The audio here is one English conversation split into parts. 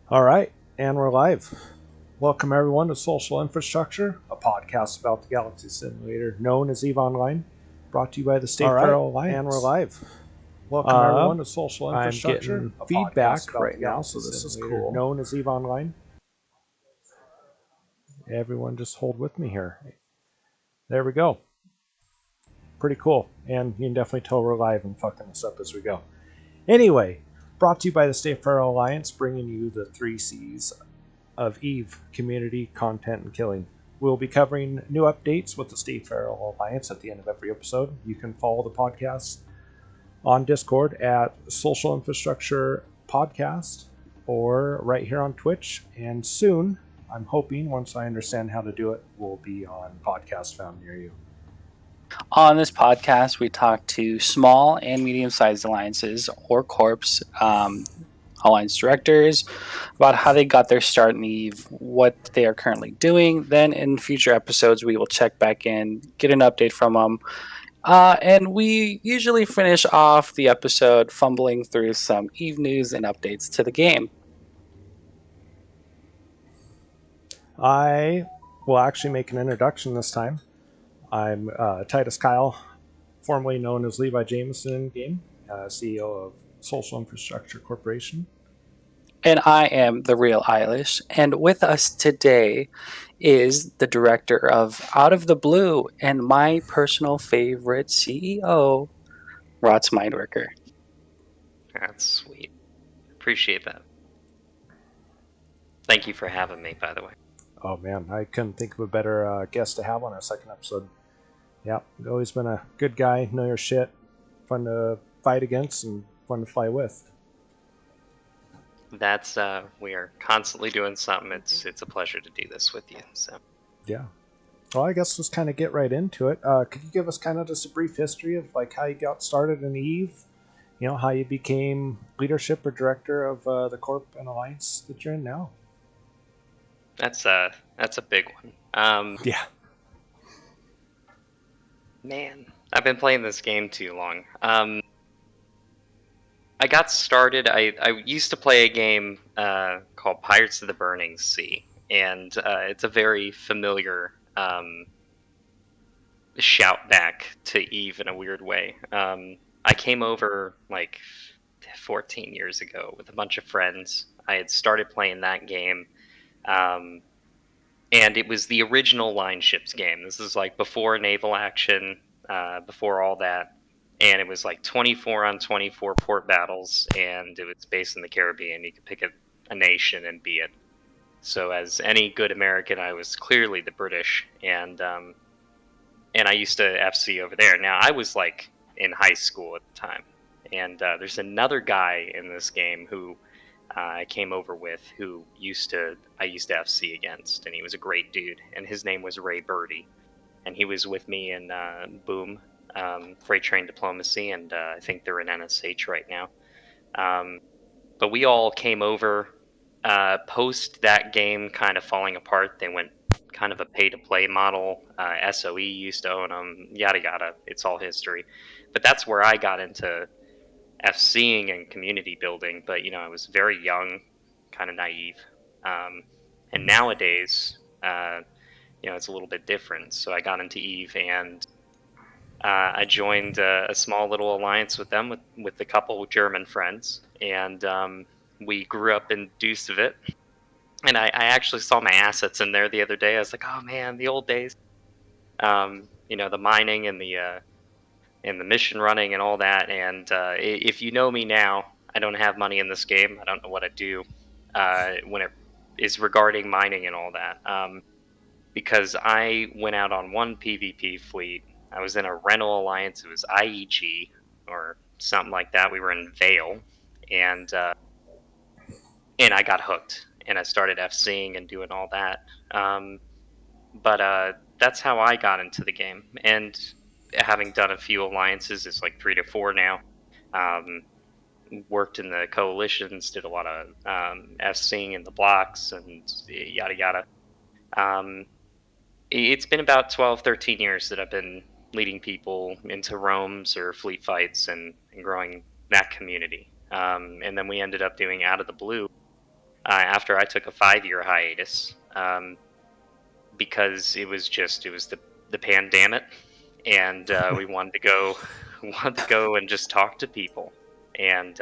All right, and we're live. Welcome everyone to Social Infrastructure, a podcast about the Galaxy Simulator known as EVE Online, brought to you by the State Federal Alliance. And we're live. Welcome everyone to Social Infrastructure, I'm getting feedback right now, so this is cool. Known as EVE Online. Everyone just hold with me here. There we go. Pretty cool, and you can definitely tell we're live and fucking this up as we go. Anyway, brought to you by the State Federal Alliance, bringing you the 3 C's of EVE: community, content, and killing. We'll be covering new updates with the State Federal Alliance at the end of every episode. You can follow the podcast on Discord at Social Infrastructure Podcast or right here on Twitch. And soon, I'm hoping, once I understand how to do it, we'll be on podcast found near you. On this podcast, we talk to small and medium-sized alliances or corps, alliance directors, about how they got their start in EVE, what they are currently doing. Then in future episodes, we will check back in, get an update from them, and we usually finish off the episode fumbling through some EVE news and updates to the game. I will actually make an introduction this time. I'm Titus Kyle, formerly known as Levi Jameson in game, CEO of Social Infrastructure Corporation. And I am the real Eilish. And with us today is the director of Out of the Blue and my personal favorite CEO, Rots Mijnwerker. That's sweet. Appreciate that. Thank you for having me, by the way. Oh man, I couldn't think of a better guest to have on our second episode. Yeah, always been a good guy, know your shit, fun to fight against and fun to fly with. That's we are constantly doing something. It's a pleasure to do this with you. So yeah. Well, I guess let's kind of get right into it. Could you give us kind of just a brief history of like how you got started in EVE? You know, how you became leadership or director of the Corp and Alliance that you're in now? That's a big one. Yeah. Man, I've been playing this game too long. I got started. I used to play a game called Pirates of the Burning Sea, and it's a very familiar shout back to EVE in a weird way. I came over like 14 years ago with a bunch of friends. I had started playing that game, and it was the original Line Ships game. This is like before naval action, before all that. And it was like 24 on 24 port battles, and it was based in the Caribbean. You could pick a nation and be it. So as any good American, I was clearly the British, and I used to FC over there. Now, I was like in high school at the time, and there's another guy in this game who I came over with who I used to FC against, and he was a great dude, and his name was Ray Birdie, and he was with me in Boom. Freight Train Diplomacy, and I think they're in NSH right now. But we all came over post that game kind of falling apart. They went kind of a pay-to-play model. SOE used to own them, yada yada. It's all history. But that's where I got into FCing and community building. But, you know, I was very young, kind of naive. And nowadays, you know, it's a little bit different. So I got into EVE, and I joined a small little alliance with them, with a couple of German friends, and we grew up in Dusevit. And I actually saw my assets in there the other day. I was like, oh man, the old days. You know, the mining and the mission running and all that. And if you know me now, I don't have money in this game. I don't know what I do when it is regarding mining and all that. Because I went out on one PvP fleet. I was in a rental alliance. It was IEG or something like that. We were in Vale, and I got hooked, and I started FCing and doing all that. But that's how I got into the game, and having done a few alliances, it's like 3 to 4 now. Worked in the coalitions, did a lot of FCing in the blocks, and yada yada. It's been about 12, 13 years that I've been leading people into roams or fleet fights and growing that community. And then we ended up doing Out of the Blue, after I took a 5-year hiatus, because it was the pandemic, and we wanted to go wanted to go and just talk to people, and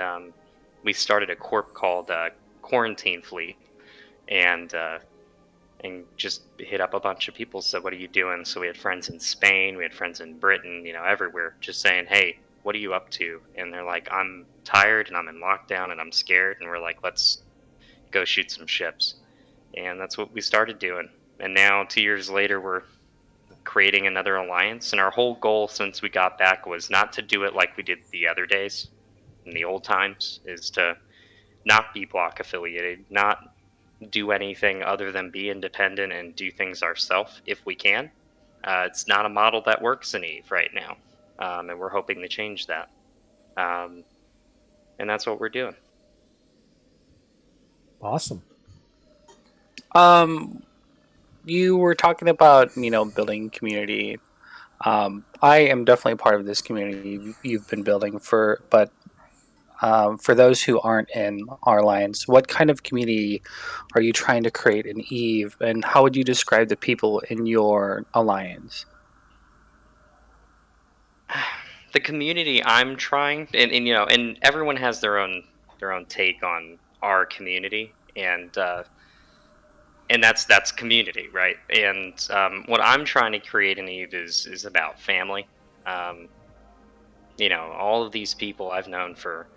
we started a corp called Quarantine Fleet, and just hit up a bunch of people. Said, "What are you doing?" So we had friends in Spain, we had friends in Britain, everywhere, just saying, "Hey, what are you up to?" And they're like, "I'm tired and I'm in lockdown and I'm scared." And we're like, "Let's go shoot some ships." And that's what we started doing. And now 2 years later, we're creating another alliance. And our whole goal since we got back was not to do it like we did the other days in the old times, is to not be block affiliated, not do anything other than be independent and do things ourselves if we can. It's not a model that works in Eve right now, and we're hoping to change that. Um, and that's what we're doing. Awesome. You were talking about building community. I am definitely part of this community you've been building but for those who aren't in our alliance, what kind of community are you trying to create in Eve, and how would you describe the people in your alliance? The community I'm trying, and everyone has their own take on our community, and that's community, right? And what I'm trying to create in Eve is about family. Um, all of these people I've known for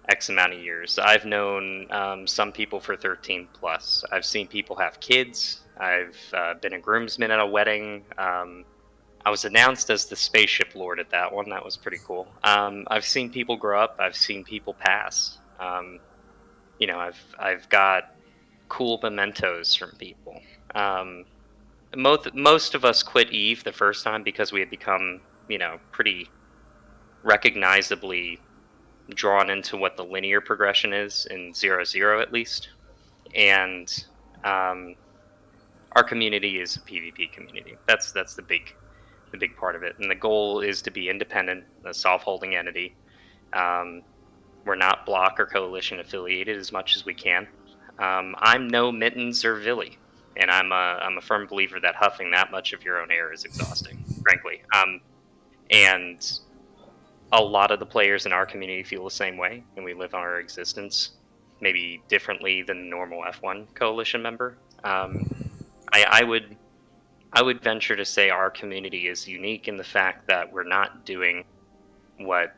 X amount of years. I've known some people for 13 plus. I've seen people have kids. I've been a groomsman at a wedding. I was announced as the spaceship lord at that one. That was pretty cool. I've seen people grow up. I've seen people pass. I've got cool mementos from people. Um, most of us quit Eve the first time because we had become pretty recognizably drawn into what the linear progression is in 0 at least, and um, our community is a PvP community. That's the big part of it, and the goal is to be independent, a self-holding entity. Um, we're not block or coalition affiliated as much as we can. I'm no Mittens or Villy, and I'm a firm believer that huffing that much of your own air is exhausting, frankly. And a lot of the players in our community feel the same way, and we live our existence maybe differently than the normal F1 coalition member. I would venture to say our community is unique in the fact that we're not doing what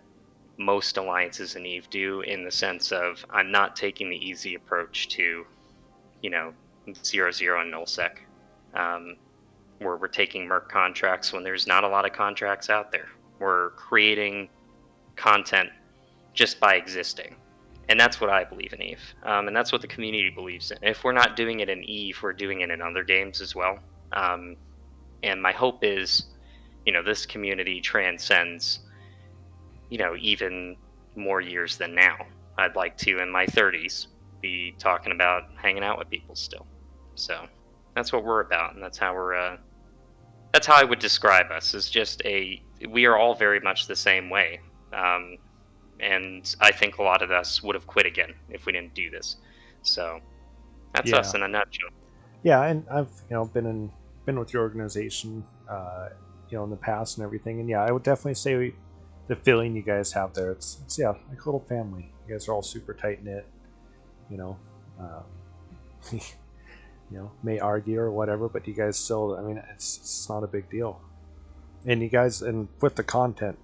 most alliances in Eve do, in the sense of I'm not taking the easy approach to you know 0 and nullsec, where we're taking merc contracts when there's not a lot of contracts out there. We're creating content just by existing. And that's what I believe in Eve. And that's what the community believes in. If we're not doing it in Eve, we're doing it in other games as well. Um, and my hope is, this community transcends, even more years than now. I'd like to, in my 30s, be talking about hanging out with people still. So that's what we're about. And that's how I would describe us, is we are all very much the same way. Um, and I think a lot of us would have quit again if we didn't do this. So that's us Yeah. in a nutshell. Yeah, and I've been with your organization, in the past and everything, and yeah, I would definitely say the feeling you guys have there, it's yeah, like a little family. You guys are all super tight knit, you know. Uh, may argue or whatever, but you guys still, I mean, it's not a big deal. And you guys, and with the content,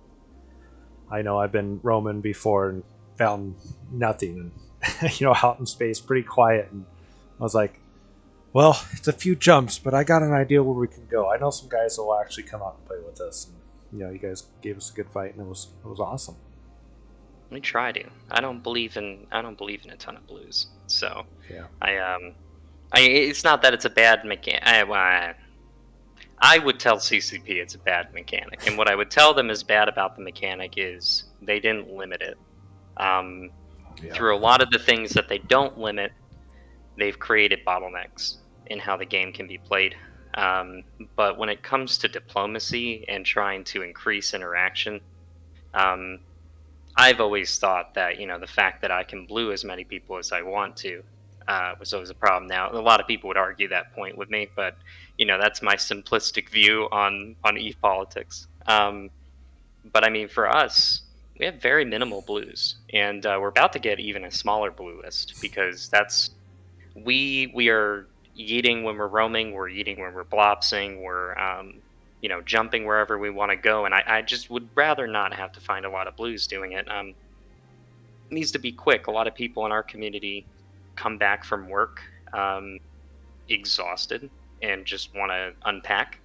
I know I've been roaming before and found nothing, and out in space, pretty quiet, and I was like, well, it's a few jumps, but I got an idea where we can go. I know some guys that will actually come out and play with us. And, you guys gave us a good fight, and it was awesome. We try to. I don't believe in a ton of blues. So Yeah. it's not that it's a bad mechanic. I would tell CCP it's a bad mechanic, and what I would tell them is bad about the mechanic is they didn't limit it. Um, Yeah. Through a lot of the things that they don't limit, they've created bottlenecks in how the game can be played. But when it comes to diplomacy and trying to increase interaction, um, I've always thought that the fact that I can blue as many people as I want to, was always a problem. Now, a lot of people would argue that point with me, but that's my simplistic view on EVE politics. But I mean, for us, we have very minimal blues, and we're about to get even a smaller blue list because we are eating when we're roaming, we're eating when we're blopsing, we're jumping wherever we want to go, and I just would rather not have to find a lot of blues doing it. It needs to be quick. A lot of people in our community come back from work um, exhausted and just want to unpack,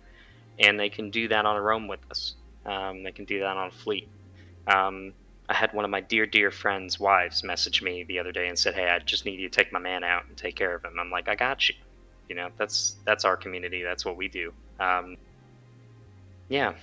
and they can do that on a roam with us. They can do that on a fleet. Um, I had one of my dear friends' wives message me the other day and said, "Hey, I just need you to take my man out and take care of him." I'm like, "I got you." That's our community. That's what we do. Yeah,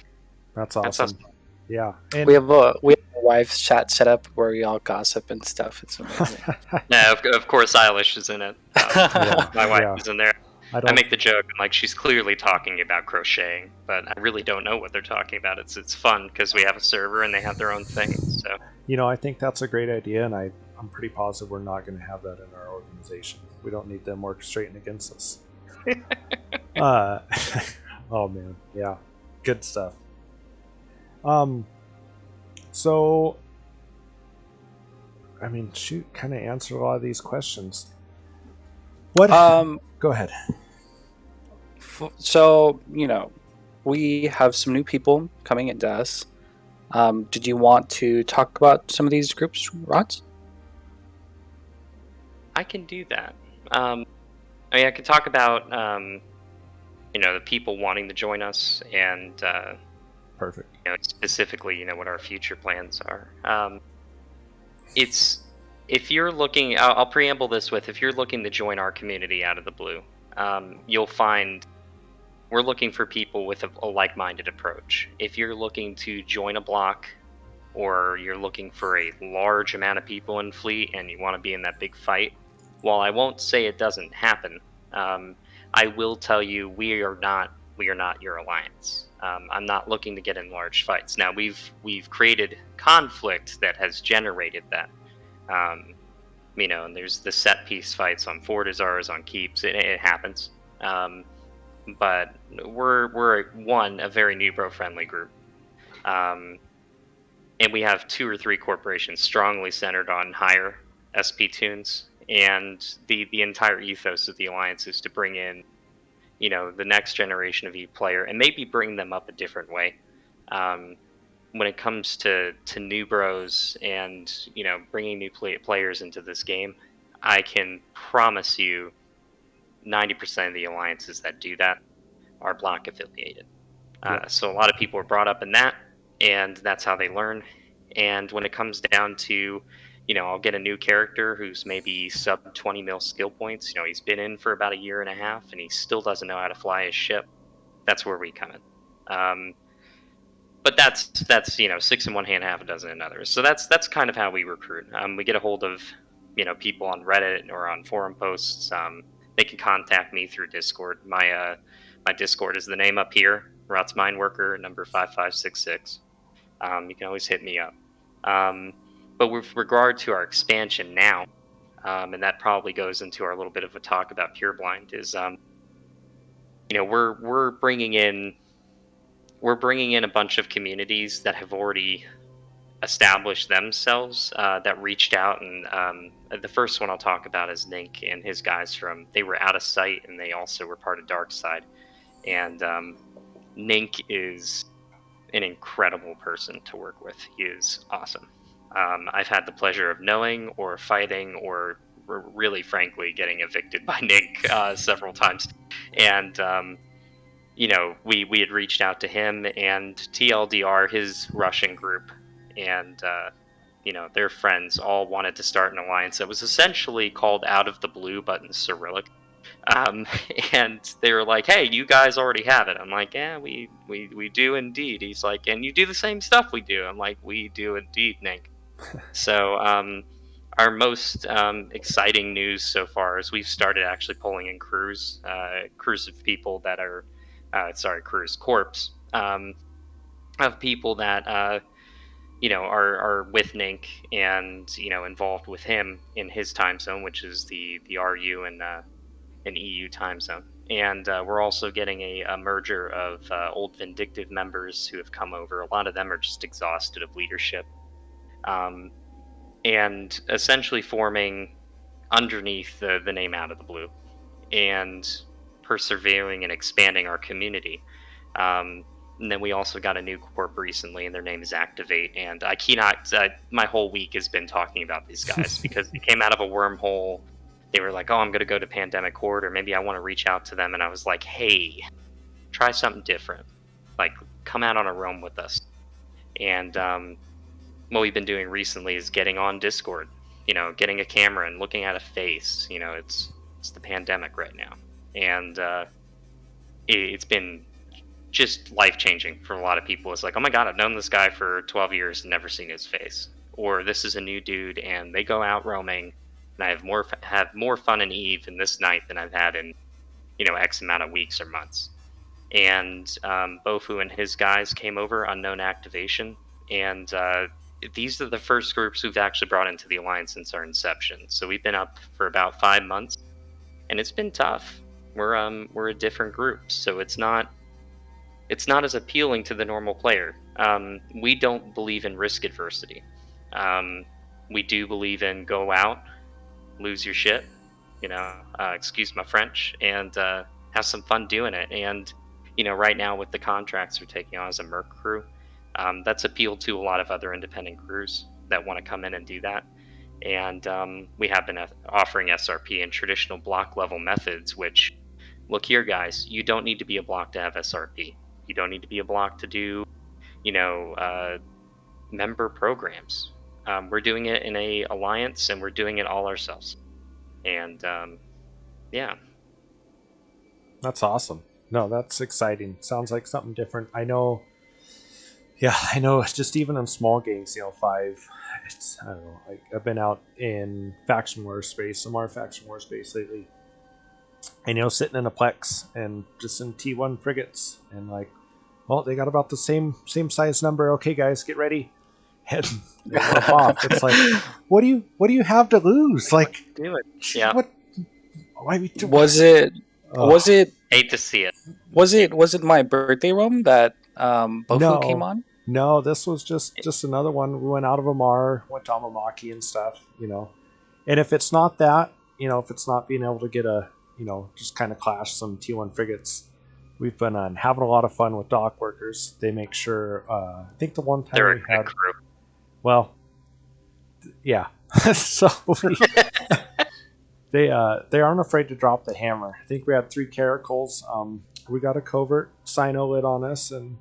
That's that's us. awesome. Yeah. And We have a wives chat set up where we all gossip and stuff. It's amazing. Yeah, of course, Eilish is in it. Yeah, My wife yeah. is in there. I I don't. make the joke, I'm like, she's clearly talking about crocheting, but I really don't know what they're talking about. It's fun because we have a server and they have their own thing. So I think that's a great idea, and I'm pretty positive we're not going to have that in our organization. We don't need them orchestrating against us. Oh man, yeah, good stuff. So I mean, shoot, kind of answered a lot of these questions. What? Go ahead. So we have some new people coming into us. Did you want to talk about some of these groups, Rots? I can do that. I could talk about the people wanting to join us and Perfect. specifically what our future plans are. It's if you're looking, I'll preamble this with, if you're looking to join our community out of the blue, you'll find we're looking for people with a like-minded approach. If you're looking to join a block, or you're looking for a large amount of people in fleet and you want to be in that big fight, while I won't say it doesn't happen, I will tell you we are not your alliance. I'm not looking to get in large fights. Now we've created conflict that has generated that. And there's the set piece fights on Fortizars, on keeps. It happens. But we're a very Nubro friendly group. And we have 2 or 3 corporations strongly centered on higher SP tunes, and the entire ethos of the alliance is to bring in the next generation of EVE player and maybe bring them up a different way. When it comes to new bros and bringing new players into this game, I can promise you 90% of the alliances that do that are block affiliated. Yep. So a lot of people are brought up in that, and that's how they learn. And when it comes down to, I'll get a new character who's maybe sub 20 mil skill points. He's been in for about a year and a half, and he still doesn't know how to fly his ship. That's where we come in. But that's 6 in one hand, half a dozen in others. So that's kind of how we recruit. We get a hold of people on Reddit or on forum posts. They can contact me through Discord. My Discord is the name up here, Rots Mijnwerker, number 5566. You can always hit me up. But with regard to our expansion now, and that probably goes into our little bit of a talk about Pureblind, is we're bringing in a bunch of communities that have already established themselves, that reached out, and the first one I'll talk about is Nink and his guys they were Out of Sight, and they also were part of Dark Side. And Nink is an incredible person to work with. He is awesome. I've had the pleasure of knowing or fighting or really frankly getting evicted by Nink several times. And we had reached out to him and TLDR, his Russian group, and their friends all wanted to start an alliance that was essentially called Out of the Blue but in Cyrillic. And they were like, "Hey, you guys already have it." I'm like, "Yeah, we do indeed." He's like, "And you do the same stuff we do." I'm like, "We do indeed, Nick." So our most exciting news so far is we've started actually pulling in crews of people that are crews corps, of people that are with Nink and involved with him in his time zone, which is the RU and EU time zone. And we're also getting a merger of old Vindictive members who have come over. A lot of them are just exhausted of leadership, um, and essentially forming underneath the name Out of the Blue and persevering and expanding our community. Um, and then we also got a new corp recently, and their name is Activate. And I cannot. My whole week has been talking about these guys because they came out of a wormhole. They were like, "Oh, I'm going to go to Pandemic Horde, or maybe I want to reach out to them." And I was like, "Hey, try something different. Like, come out on a roam with us." And what we've been doing recently is getting on Discord. Getting a camera and looking at a face. It's the pandemic right now, and it's been just life changing for a lot of people. It's like, oh my god, I've known this guy for 12 years and never seen his face, or this is a new dude and they go out roaming, and I have more fun in Eve in this night than I've had in X amount of weeks or months. And Bofu and his guys came over unknown activation, and these are the first groups we've actually brought into the alliance since our inception. So we've been up for about 5 months, and it's been tough. We're a different group, so it's not as appealing to the normal player. We don't believe in risk adversity. We do believe in go out, lose your shit, excuse my French, and have some fun doing it. And right now with the contracts we're taking on as a Merc crew, that's appealed to a lot of other independent crews that want to come in and do that. And we have been offering SRP and traditional block level methods, which, look here, guys, you don't need to be a block to have SRP. You don't need to be a block to do, you know, uh, member programs. We're doing it in a alliance, and we're doing it all ourselves. And yeah, That's awesome. No, that's exciting. Sounds like something different. I know. Yeah, I know. Just even in small games, five. I don't know. I've been out in faction war space, some more faction war space lately, and sitting in a plex and just in T1 frigates, and like, well, they got about the same size number. Okay, guys, get ready. And they warp off. It's like, what do you have to lose? Like, do it. Yeah. What? Why we do? Was it? Was it? Hate to see it. Was it my birthday room that Bofu came on? No, this was just another one. We went out of Amar, went to Amamaki and stuff, And if it's not that, if it's not being able to get a, just kind of clash some T1 frigates, we've been having a lot of fun with dock workers. They make sure. I think the one time They're we a had, good crew. well, yeah. So they aren't afraid to drop the hammer. I think we had 3 caracals. We got a covert Sino lit on us, and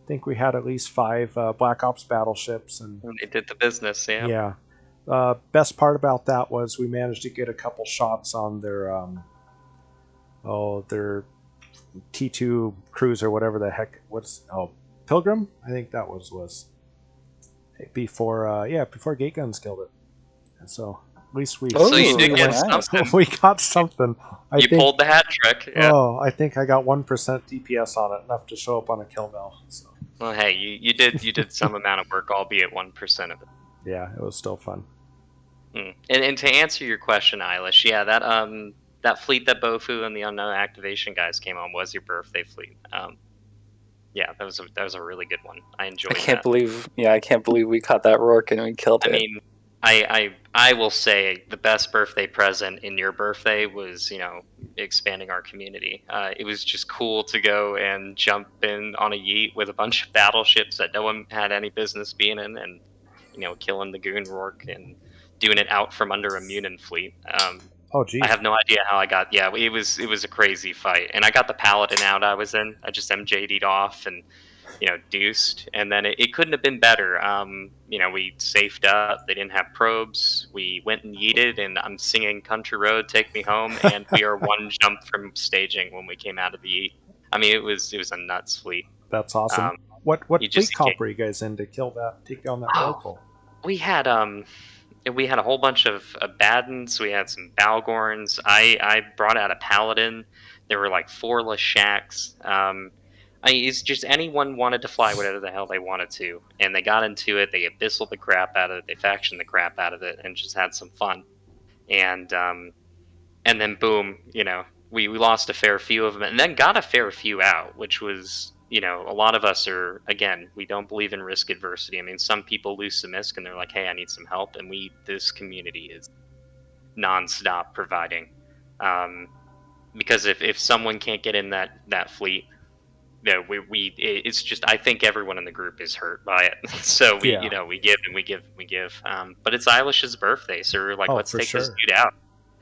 I think we had at least 5 Black Ops battleships. And They did the business. Yeah. yeah. Best part about that was we managed to get a couple shots on their their T2 cruiser, whatever the heck. Pilgrim? I think that was before before Gate Guns killed it. And so at least we So you did get nice. something. we got something. You pulled the hat trick. Yeah. Oh, I think I got 1% DPS on it, enough to show up on a kill bell. So Well, hey, you did some amount of work, albeit 1% of it. yeah, it was still fun. And to answer your question, Eilish, yeah, that fleet that Bofu and the unknown activation guys came on was your birthday fleet. Yeah, that was a really good one. I enjoyed I can't that. believe. Yeah, I can't believe we caught that rourke and we killed I it. mean, I will say the best birthday present in your birthday was expanding our community. It was just cool to go and jump in on a yeet with a bunch of battleships that no one had any business being in, and killing the goon rourke and doing it out from under a Munin fleet. Oh, geez. I have no idea how I got. Yeah, it was a crazy fight, and I got the paladin out I was in. I just MJ'd off and deuced, and then it couldn't have been better. We safed up. They didn't have probes. We went and yeeted, and I'm singing "Country Road, Take Me Home," and we are one jump from staging when we came out of the yeet. I mean, it was a nuts fleet. That's awesome. Um, What you fleet just comp were you guys in to take down that Oh. local? We had a whole bunch of Baddens. We had some Balgorns. I brought out a Paladin. There were like 4 Lashaks. it's just anyone wanted to fly whatever the hell they wanted to, and they got into it. They abyssal the crap out of it. They faction the crap out of it, and just had some fun. And then boom, we lost a fair few of them, and then got a fair few out, which was, a lot of us are, again, we don't believe in risk adversity. I mean, some people lose some misc and they're like, hey, I need some help, and this community is nonstop providing. Because if someone can't get in that fleet, it's just, I think everyone in the group is hurt by it. So Yeah. we give and we give and we give. But it's Eilish's birthday, so we're like, Oh, let's for take this sure. dude out.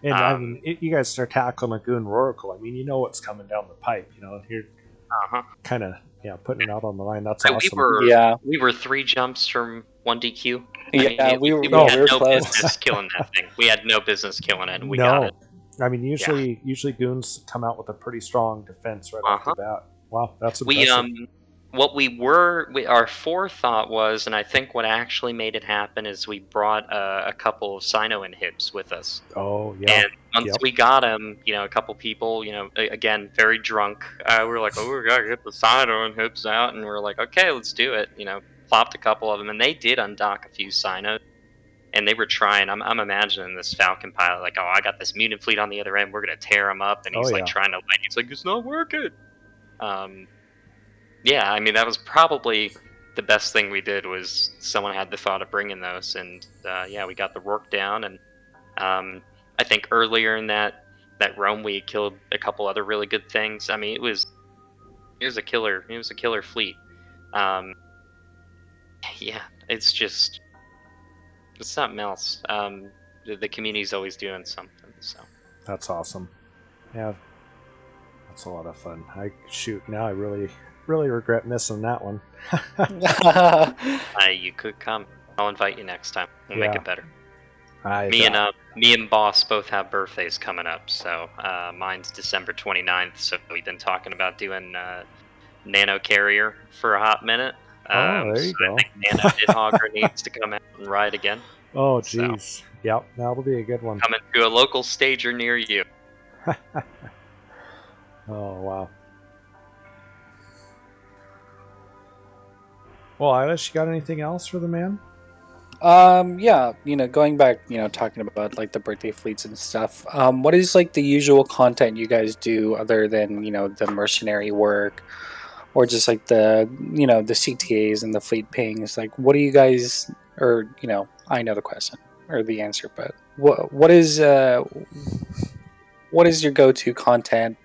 And I mean, you guys start tackling a goon Roracle. I mean, you know what's coming down the pipe. You're Uh-huh. kind of putting it out on the line. That's So awesome. we were 3 jumps from 1 DQ. Yeah, we were had no close. business killing that thing. We had no business killing it, and we no, got it. I mean, usually goons come out with a pretty strong defense right off the bat. Wow, that's impressive. Our forethought was, and I think what actually made it happen is we brought a couple of Sino inhibs with us. Oh yeah. And once we got them, a couple people, again, very drunk, we were like, oh, we gotta get the Sino inhibs out, and we are like, okay, let's do it. Plopped a couple of them, and they did undock a few Sinos. And they were trying. I'm imagining this Falcon pilot, like, oh, I got this mutant fleet on the other end. We're gonna tear him up, and he's trying to like, he's like, it's not working. Yeah, I mean, that was probably the best thing we did. Was someone had the thought of bringing those, and yeah, we got the work down. And I think earlier in that roam, we killed a couple other really good things. I mean, it was a killer fleet. Yeah, it's just. It's something else. The community's always doing something. So that's awesome. Yeah, that's a lot of fun. Now I really regret missing that one. You could come. I'll invite you next time. We'll make it better. Me and Boss both have birthdays coming up. So mine's December 29th. So we've been talking about doing Nano Carrier for a hot minute. There you go. I think Nano Nidhogger needs to come out and ride again. Oh, jeez. So, yep, that'll be a good one. Coming to a local stager near you. Oh, wow. Well, Eilish, you got anything else for the man? Yeah, going back, talking about like the birthday fleets and stuff. What is like the usual content you guys do other than, the mercenary work or just like the CTAs and the fleet pings? Like, what do you guys, or, I know the question or the answer, but what is your go-to content?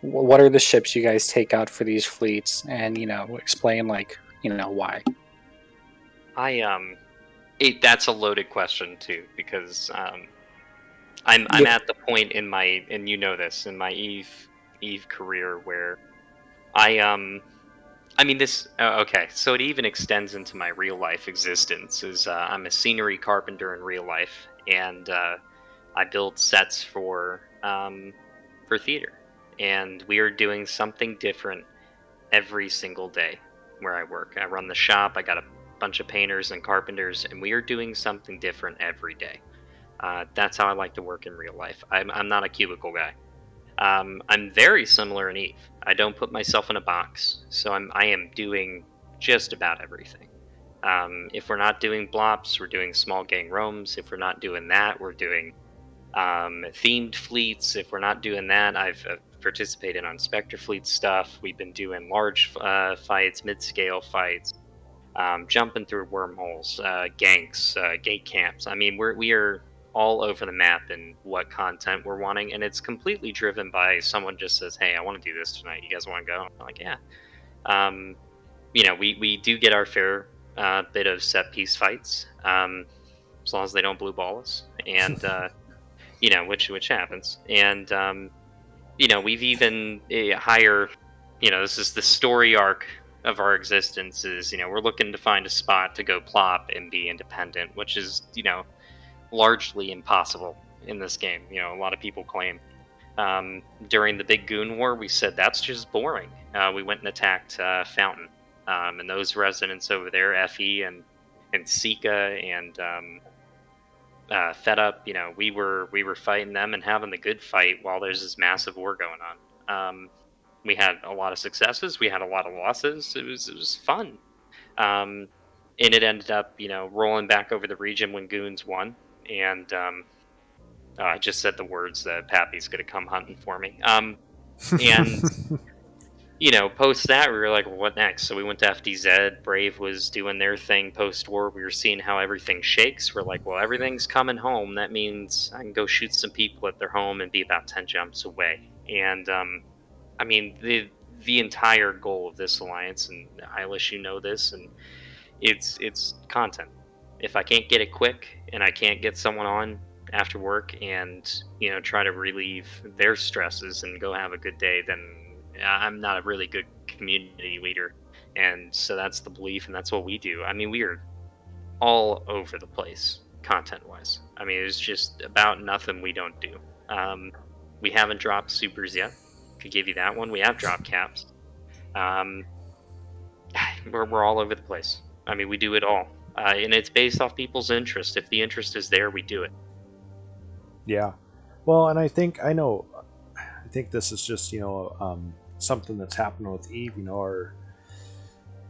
What are the ships you guys take out for these fleets? And, explain like, why. That's a loaded question too, because I'm at the point in my, and this, in my Eve career where I mean this okay, so it even extends into my real life existence. Is I'm a scenery carpenter in real life, and I build sets for theater, and we are doing something different every single day where I work. I run the shop. I got a bunch of painters and carpenters, and we are doing something different every day. That's how I like to work in real life. I'm not a cubicle guy. I'm very similar in Eve. I don't put myself in a box, so I am doing just about everything. If we're not doing blops, we're doing small gang roams. If we're not doing that, we're doing themed fleets. If we're not doing that, I've participated on Spectre Fleet stuff. We've been doing large fights, mid-scale fights, jumping through wormholes, ganks, gate camps. I mean, we are all over the map in what content we're wanting, and it's completely driven by someone just says, hey, I want to do this tonight, you guys want to go? I'm like, yeah. We do get our fair bit of set piece fights, as long as they don't blue ball us, and which happens. And we've even higher, this is the story arc of our existence, is we're looking to find a spot to go plop and be independent, which is largely impossible in this game. A lot of people claim. During the big goon war, we said that's just boring. We went and attacked Fountain, and those residents over there, Fe and Sika and Fed Up. We were fighting them and having the good fight while there's this massive war going on. We had a lot of successes. We had a lot of losses. It was fun. Um, and it ended up, rolling back over the region when Goons won. And I just said the words that Pappy's going to come hunting for me. And post that, we were like, well, what next? So we went to FDZ. Brave was doing their thing post war. We were seeing how everything shakes. We're like, well, everything's coming home. That means I can go shoot some people at their home and be about 10 jumps away. And I mean, the entire goal of this alliance, and Eilish, this, and it's content. If I can't get it quick and I can't get someone on after work and try to relieve their stresses and go have a good day, then I'm not a really good community leader. And so that's the belief, and that's what we do. I mean, we are all over the place content wise. I mean, it's just about nothing we don't do. We haven't dropped supers yet. Could give you that one. We have dropped caps. Um, we're all over the place. I mean, we do it all, and it's based off people's interest. If the interest is there, we do it. Yeah. Well, and I think this is just something that's happening with Eve. Our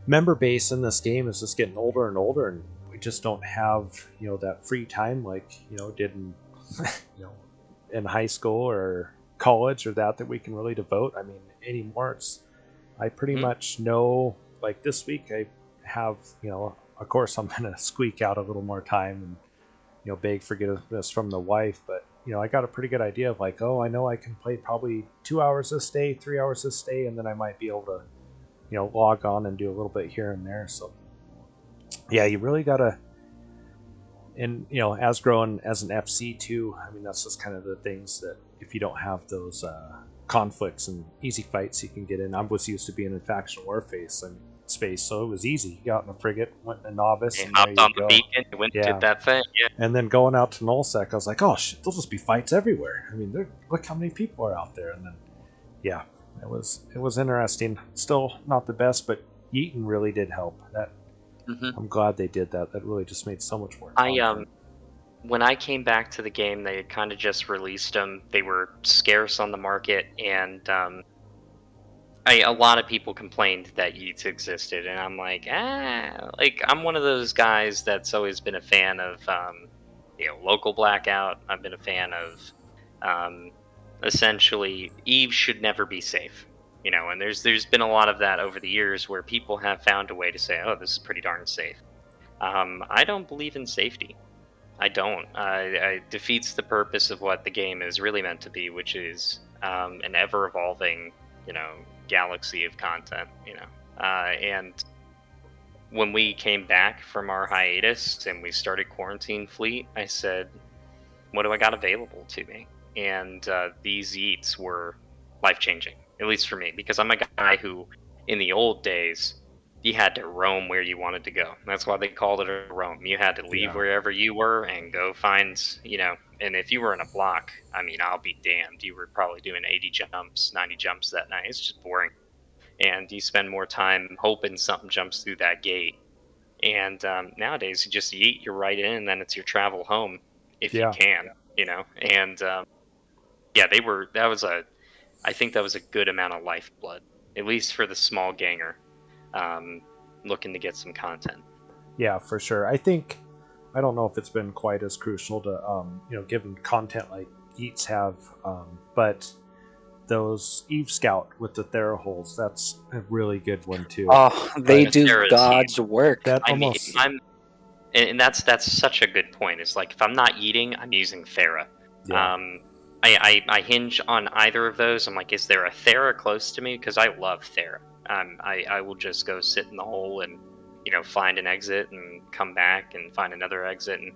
member base in this game is just getting older and older, and we just don't have that free time like did in in high school or college or that we can really devote. I mean, anymore I pretty much know, like this week I have of course I'm gonna squeak out a little more time and beg forgiveness from the wife, but I got a pretty good idea of like, oh, I know I can play probably 2 hours this day, 3 hours this day, and then I might be able to log on and do a little bit here and there. So yeah, you really gotta, and as growing as an FC too, I mean, that's just kind of the things that if you don't have those conflicts and easy fights you can get in. I was used to being in faction warface and space, so it was easy. You got in a frigate, went in a novice, and hopped there on you the go. beacon, you went and did that thing. Yeah. And then going out to nullsec, I was like, oh shit, there'll just be fights everywhere. I mean, look how many people are out there. And then yeah, it was interesting. Still not the best, but Yeaton really did help. That I'm glad they did that. That really just made so much more content. When I came back to the game, they had kind of just released them. They were scarce on the market, and a lot of people complained that Yeats existed, and I'm like, I'm one of those guys that's always been a fan of, local blackout. I've been a fan of, essentially, Eve should never be safe, and there's been a lot of that over the years where people have found a way to say, oh, this is pretty darn safe. I don't believe in safety. I don't. It defeats the purpose of what the game is really meant to be, which is an ever-evolving, galaxy of content. And when we came back from our hiatus and we started Quarantine Fleet, I said, "What do I got available to me?" And these eats were life-changing, at least for me, because I'm a guy who, in the old days, you had to roam where you wanted to go. That's why they called it a roam. You had to leave wherever you were and go find, and if you were in a block, I mean, I'll be damned. You were probably doing 80 jumps, 90 jumps that night. It's just boring. And you spend more time hoping something jumps through that gate. And nowadays, you just eat, you're right in, and then it's your travel home if you can, And I think that was a good amount of lifeblood, at least for the small ganger. Looking to get some content. Yeah, for sure. I don't know if it's been quite as crucial to given content like Yeats have, but those Eve Scout with the Theraholes, that's a really good one too. Oh, they do God's work. That and that's such a good point. It's like if I'm not eating, I'm using Thera. Yeah. I hinge on either of those. I'm like, is there a Thera close to me? Because I love Thera. I will just go sit in the hole and find an exit and come back and find another exit, and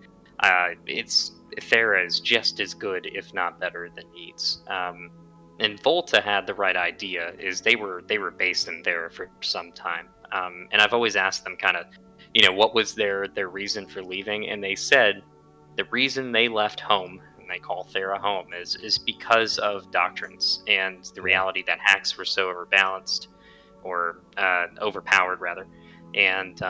Thera is just as good, if not better, than Yeats. And Volta had the right idea. Is they were based in Thera for some time, and I've always asked them kind of, what was their reason for leaving, and they said the reason they left home, and they call Thera home, is because of doctrines and the reality that hacks were so overbalanced or overpowered rather, and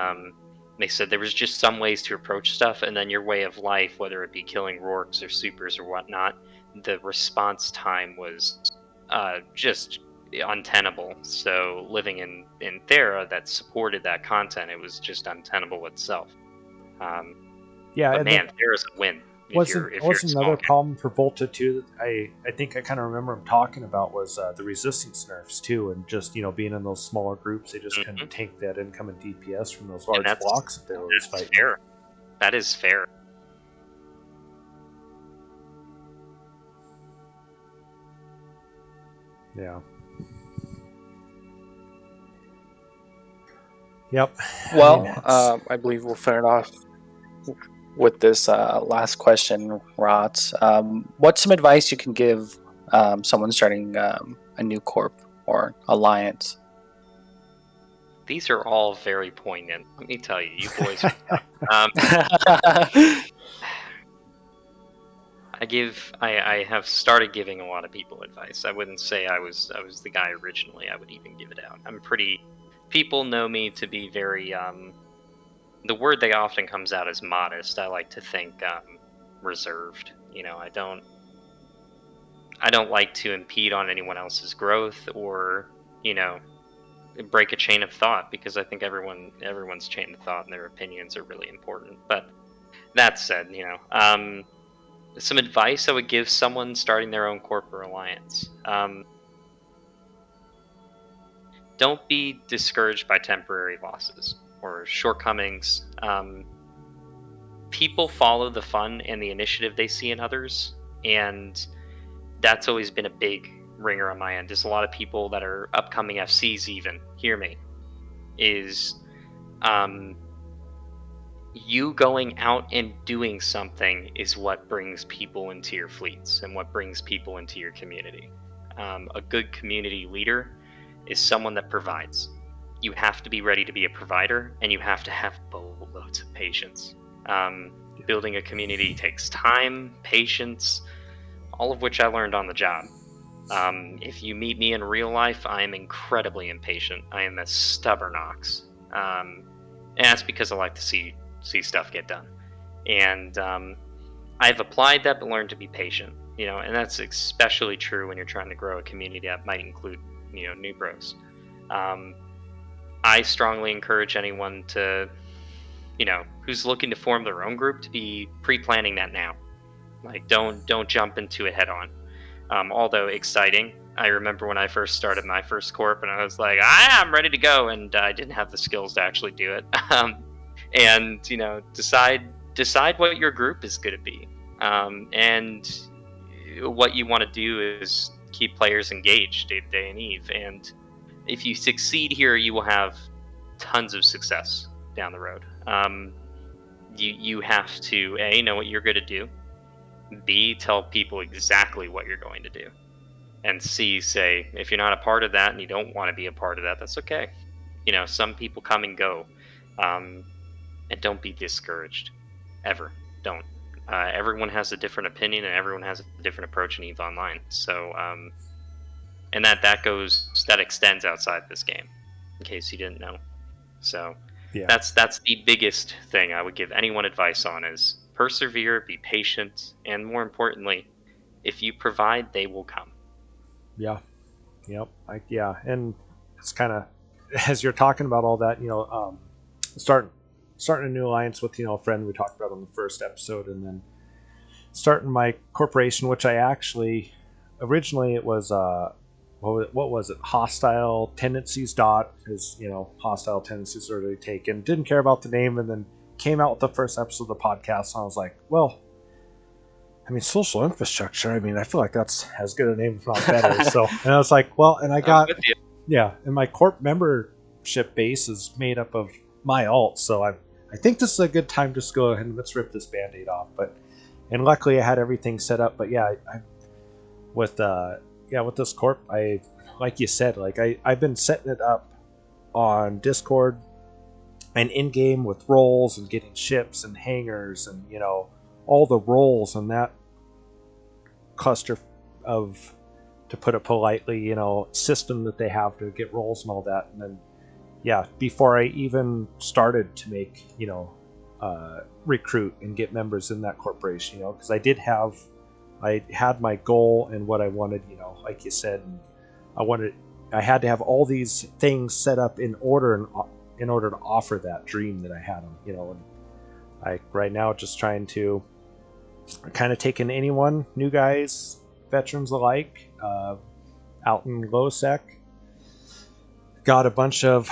they said there was just some ways to approach stuff, and then your way of life, whether it be killing Rorks or supers or whatnot, the response time was just untenable. So living in Thera that supported that content, it was just untenable itself. Yeah, But and man, Thera's a win if you're a small another kid. problem for Volta too that I think I kind of remember him talking about was the resistance nerfs too, and just being in those smaller groups, they just couldn't take that incoming DPS from those large blocks that they were always fighting. Fair. That is fair. Yeah. Yep. Well, I believe we'll finish off with this last question, Rots. What's some advice you can give someone starting a new corp or alliance? These are all very poignant. Let me tell you, you boys are I have started giving a lot of people advice. I wouldn't say I was the guy originally. I would even give it out. People know me to be very the word that often comes out is modest. I like to think reserved. I don't like to impede on anyone else's growth or, break a chain of thought, because I think everyone's chain of thought and their opinions are really important. But that said, some advice I would give someone starting their own corporate alliance. Don't be discouraged by temporary losses or shortcomings. People follow the fun and the initiative they see in others, and that's always been a big ringer on my end. There's a lot of people that are upcoming FCs even, hear me, is you going out and doing something is what brings people into your fleets and what brings people into your community. A good community leader is someone that provides. You have to be ready to be a provider, and you have to have boatloads of patience. Building a community takes time, patience, all of which I learned on the job. If you meet me in real life, I am incredibly impatient. I am a stubborn ox. And that's because I like to see stuff get done. And I've applied that, but learned to be patient. And that's especially true when you're trying to grow a community that might include, new bros. I strongly encourage anyone to, who's looking to form their own group, to be pre-planning that now. Like, don't jump into it head on. Although exciting, I remember when I first started my first corp, and I was like, I'm ready to go, and I didn't have the skills to actually do it. And decide what your group is going to be, and what you want to do is keep players engaged day and eve. And if you succeed here, you will have tons of success down the road. You have to A, know what you're going to do, B, tell people exactly what you're going to do, and C, say, if you're not a part of that and you don't want to be a part of that, that's okay. Some people come and go, and don't be discouraged. Ever. Don't. Everyone has a different opinion, and everyone has a different approach in EVE Online. So, and that extends outside this game, in case you didn't know. So, Yeah. that's the biggest thing I would give anyone advice on, is persevere, be patient, and more importantly, if you provide, they will come. Yeah. Yep. And it's kind of, as you're talking about all that, starting a new alliance with a friend we talked about on the first episode, and then starting my corporation, which I actually originally, it was what was it, hostile tendencies because hostile tendencies are really taken, didn't care about the name, and then came out with the first episode of the podcast, and I was like, well, I mean, social infrastructure, I feel like that's as good a name, if not better. So, and I was like, well, and I got, and my corp membership base is made up of my alt, so I think this is a good time to go ahead and let's rip this band-aid off. And luckily I had everything set up. But yeah, with this corp, like you said, I've been setting it up on Discord and in-game with roles and getting ships and hangars and all the roles and that cluster of, to put it politely, system that they have to get roles and all that. And then before I even started to make recruit and get members in that corporation, because I had my goal and what I wanted, like you said, and I had to have all these things set up in order to offer that dream that I had them, and I right now just trying to kind of take in anyone, new guys, veterans alike, out in low sec. Got a bunch of,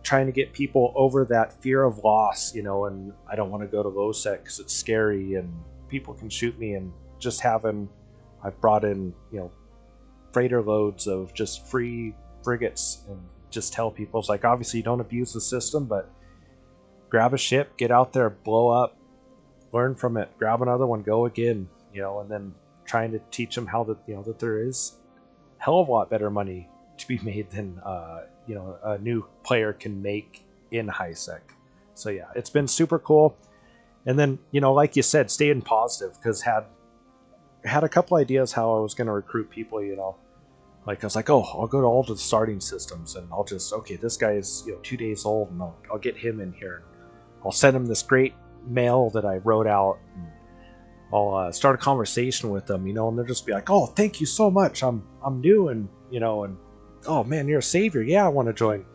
trying to get people over that fear of loss, and I don't want to go to low sec because it's scary and people can shoot me, and just I've brought in, freighter loads of just free frigates and just tell people, it's like, obviously you don't abuse the system, but grab a ship, get out there, blow up, learn from it, grab another one, go again, and then trying to teach them how that there is a hell of a lot better money to be made than a new player can make in high sec. So yeah, it's been super cool. And then, like you said, staying positive, because had a couple ideas how I was going to recruit people, like I was like, oh, I'll go to all the starting systems and I'll just, okay, this guy is 2 days old, and I'll get him in here. I'll send him this great mail that I wrote out, and I'll start a conversation with them, and they'll just be like, oh, thank you so much. I'm new, and and oh man, you're a savior. Yeah, I want to join.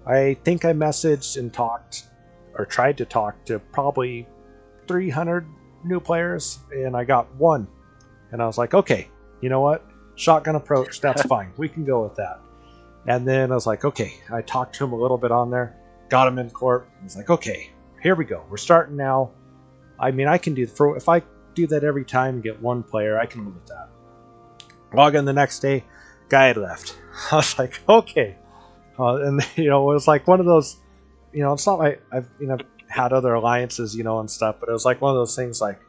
I think I messaged and talked, or tried to talk to probably 300 new players, and I got one. And I was like, okay, you know what? Shotgun approach, that's fine. We can go with that. And then I was like, okay, I talked to him a little bit on there, got him in corp. I was like, okay, here we go. We're starting now. I mean, I can do, if I do that every time and get one player, I can live with that. Log in the next day, guy had left. I was like, okay. And, it was like one of those, it's not like I've, had other alliances, and stuff, but it was like one of those things like,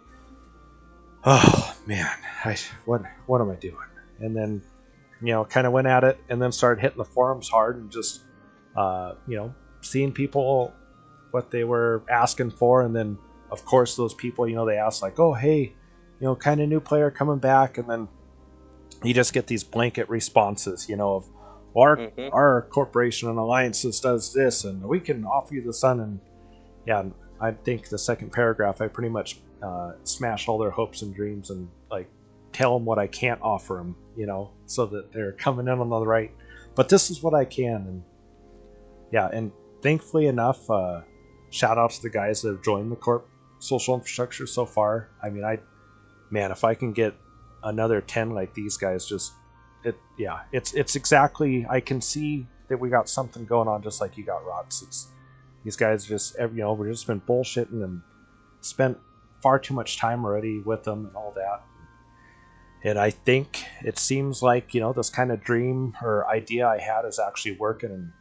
oh man, what am I doing? And then, kind of went at it, and then started hitting the forums hard, and just, seeing people what they were asking for, and then of course those people, they ask like, oh hey, kind of new player coming back, and then you just get these blanket responses, of our corporation and alliances does this, and we can offer you the sun, and yeah, I think the second paragraph I pretty much smash all their hopes and dreams, and like tell them what I can't offer them, so that they're coming in on the right. But this is what I can, and yeah, and thankfully enough, shout out to the guys that have joined the corp social infrastructure so far. I mean, if I can get another 10 like these guys, it's exactly, I can see that we got something going on, just like you got, Rots. It's these guys just, we've just been bullshitting and spent far too much time already with them and all that. And I think it seems like, this kind of dream or idea I had is actually working. And,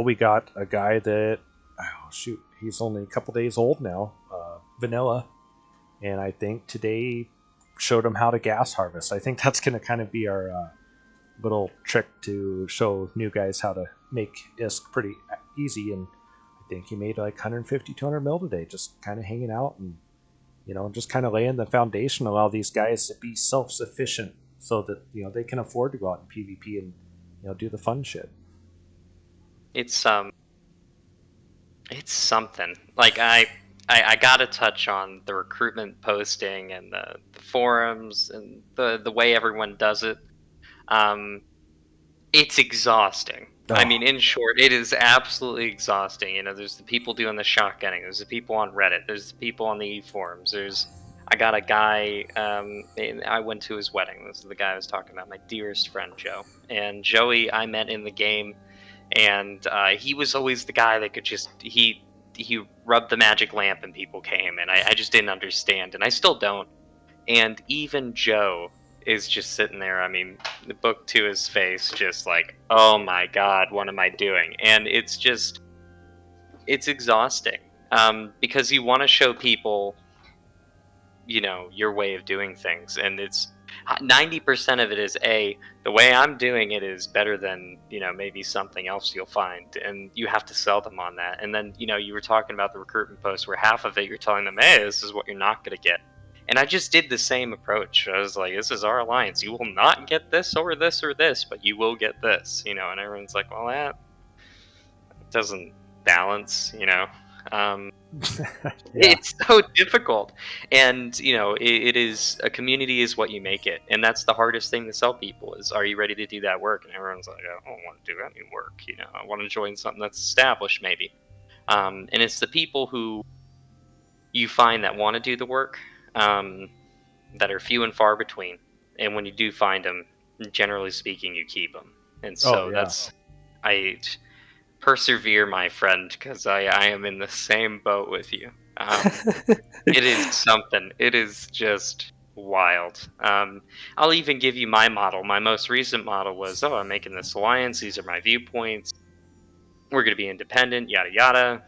we got a guy that, he's only a couple days old now, Vanilla. And I think today showed him how to gas harvest. I think that's going to kind of be our little trick to show new guys how to make ISK pretty easy. And I think he made like 150, 200 mil today, just kind of hanging out and, just kind of laying the foundation, allow these guys to be self-sufficient so that, they can afford to go out in PvP and, do the fun shit. It's something. Like I gotta touch on the recruitment posting and the forums and the way everyone does it. It's exhausting. Oh. I mean, in short, it is absolutely exhausting. There's the people doing the shotgunning. There's the people on Reddit. There's the people on the e-forums. I got a guy, I went to his wedding. This is the guy I was talking about, my dearest friend, Joe. And Joey, I met in the game, and he was always the guy that could just, he rubbed the magic lamp and people came, and I just didn't understand, and I still don't. And even Joe is just sitting there, I mean, the book to his face, just like, oh my god, what am I doing? And it's exhausting, because you want to show people, your way of doing things, and it's 90% of it is the way I'm doing it is better than maybe something else you'll find, and you have to sell them on that. And then you were talking about the recruitment post where half of it you're telling them, hey, this is what you're not going to get. And I just did the same approach. I was like, this is our alliance. You will not get this or this or this, but you will get this, and everyone's like, well, that doesn't balance, Yeah. It's so difficult, and it is a community is what you make it, and that's the hardest thing to sell people is, are you ready to do that work? And everyone's like, I don't want to do any work. I want to join something that's established, maybe. And it's the people who you find that want to do the work, um, that are few and far between. And when you do find them, generally speaking, you keep them. And Oh so yeah. I persevere, my friend, because I am in the same boat with you. It is something. It is just wild. I'll even give you my model. My most recent model was, oh, I'm making this alliance. These are my viewpoints. We're going to be independent, yada yada.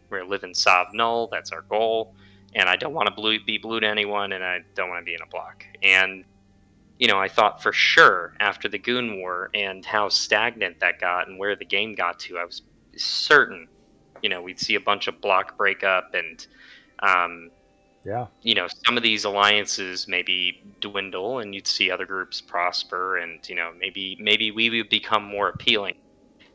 We're going to live in Sov Null. That's our goal. And I don't want to be blue to anyone, and I don't want to be in a block. And I thought for sure after the Goon War and how stagnant that got and where the game got to, I was certain, we'd see a bunch of block breakup and, um, Yeah. some of these alliances maybe dwindle and you'd see other groups prosper and, maybe we would become more appealing.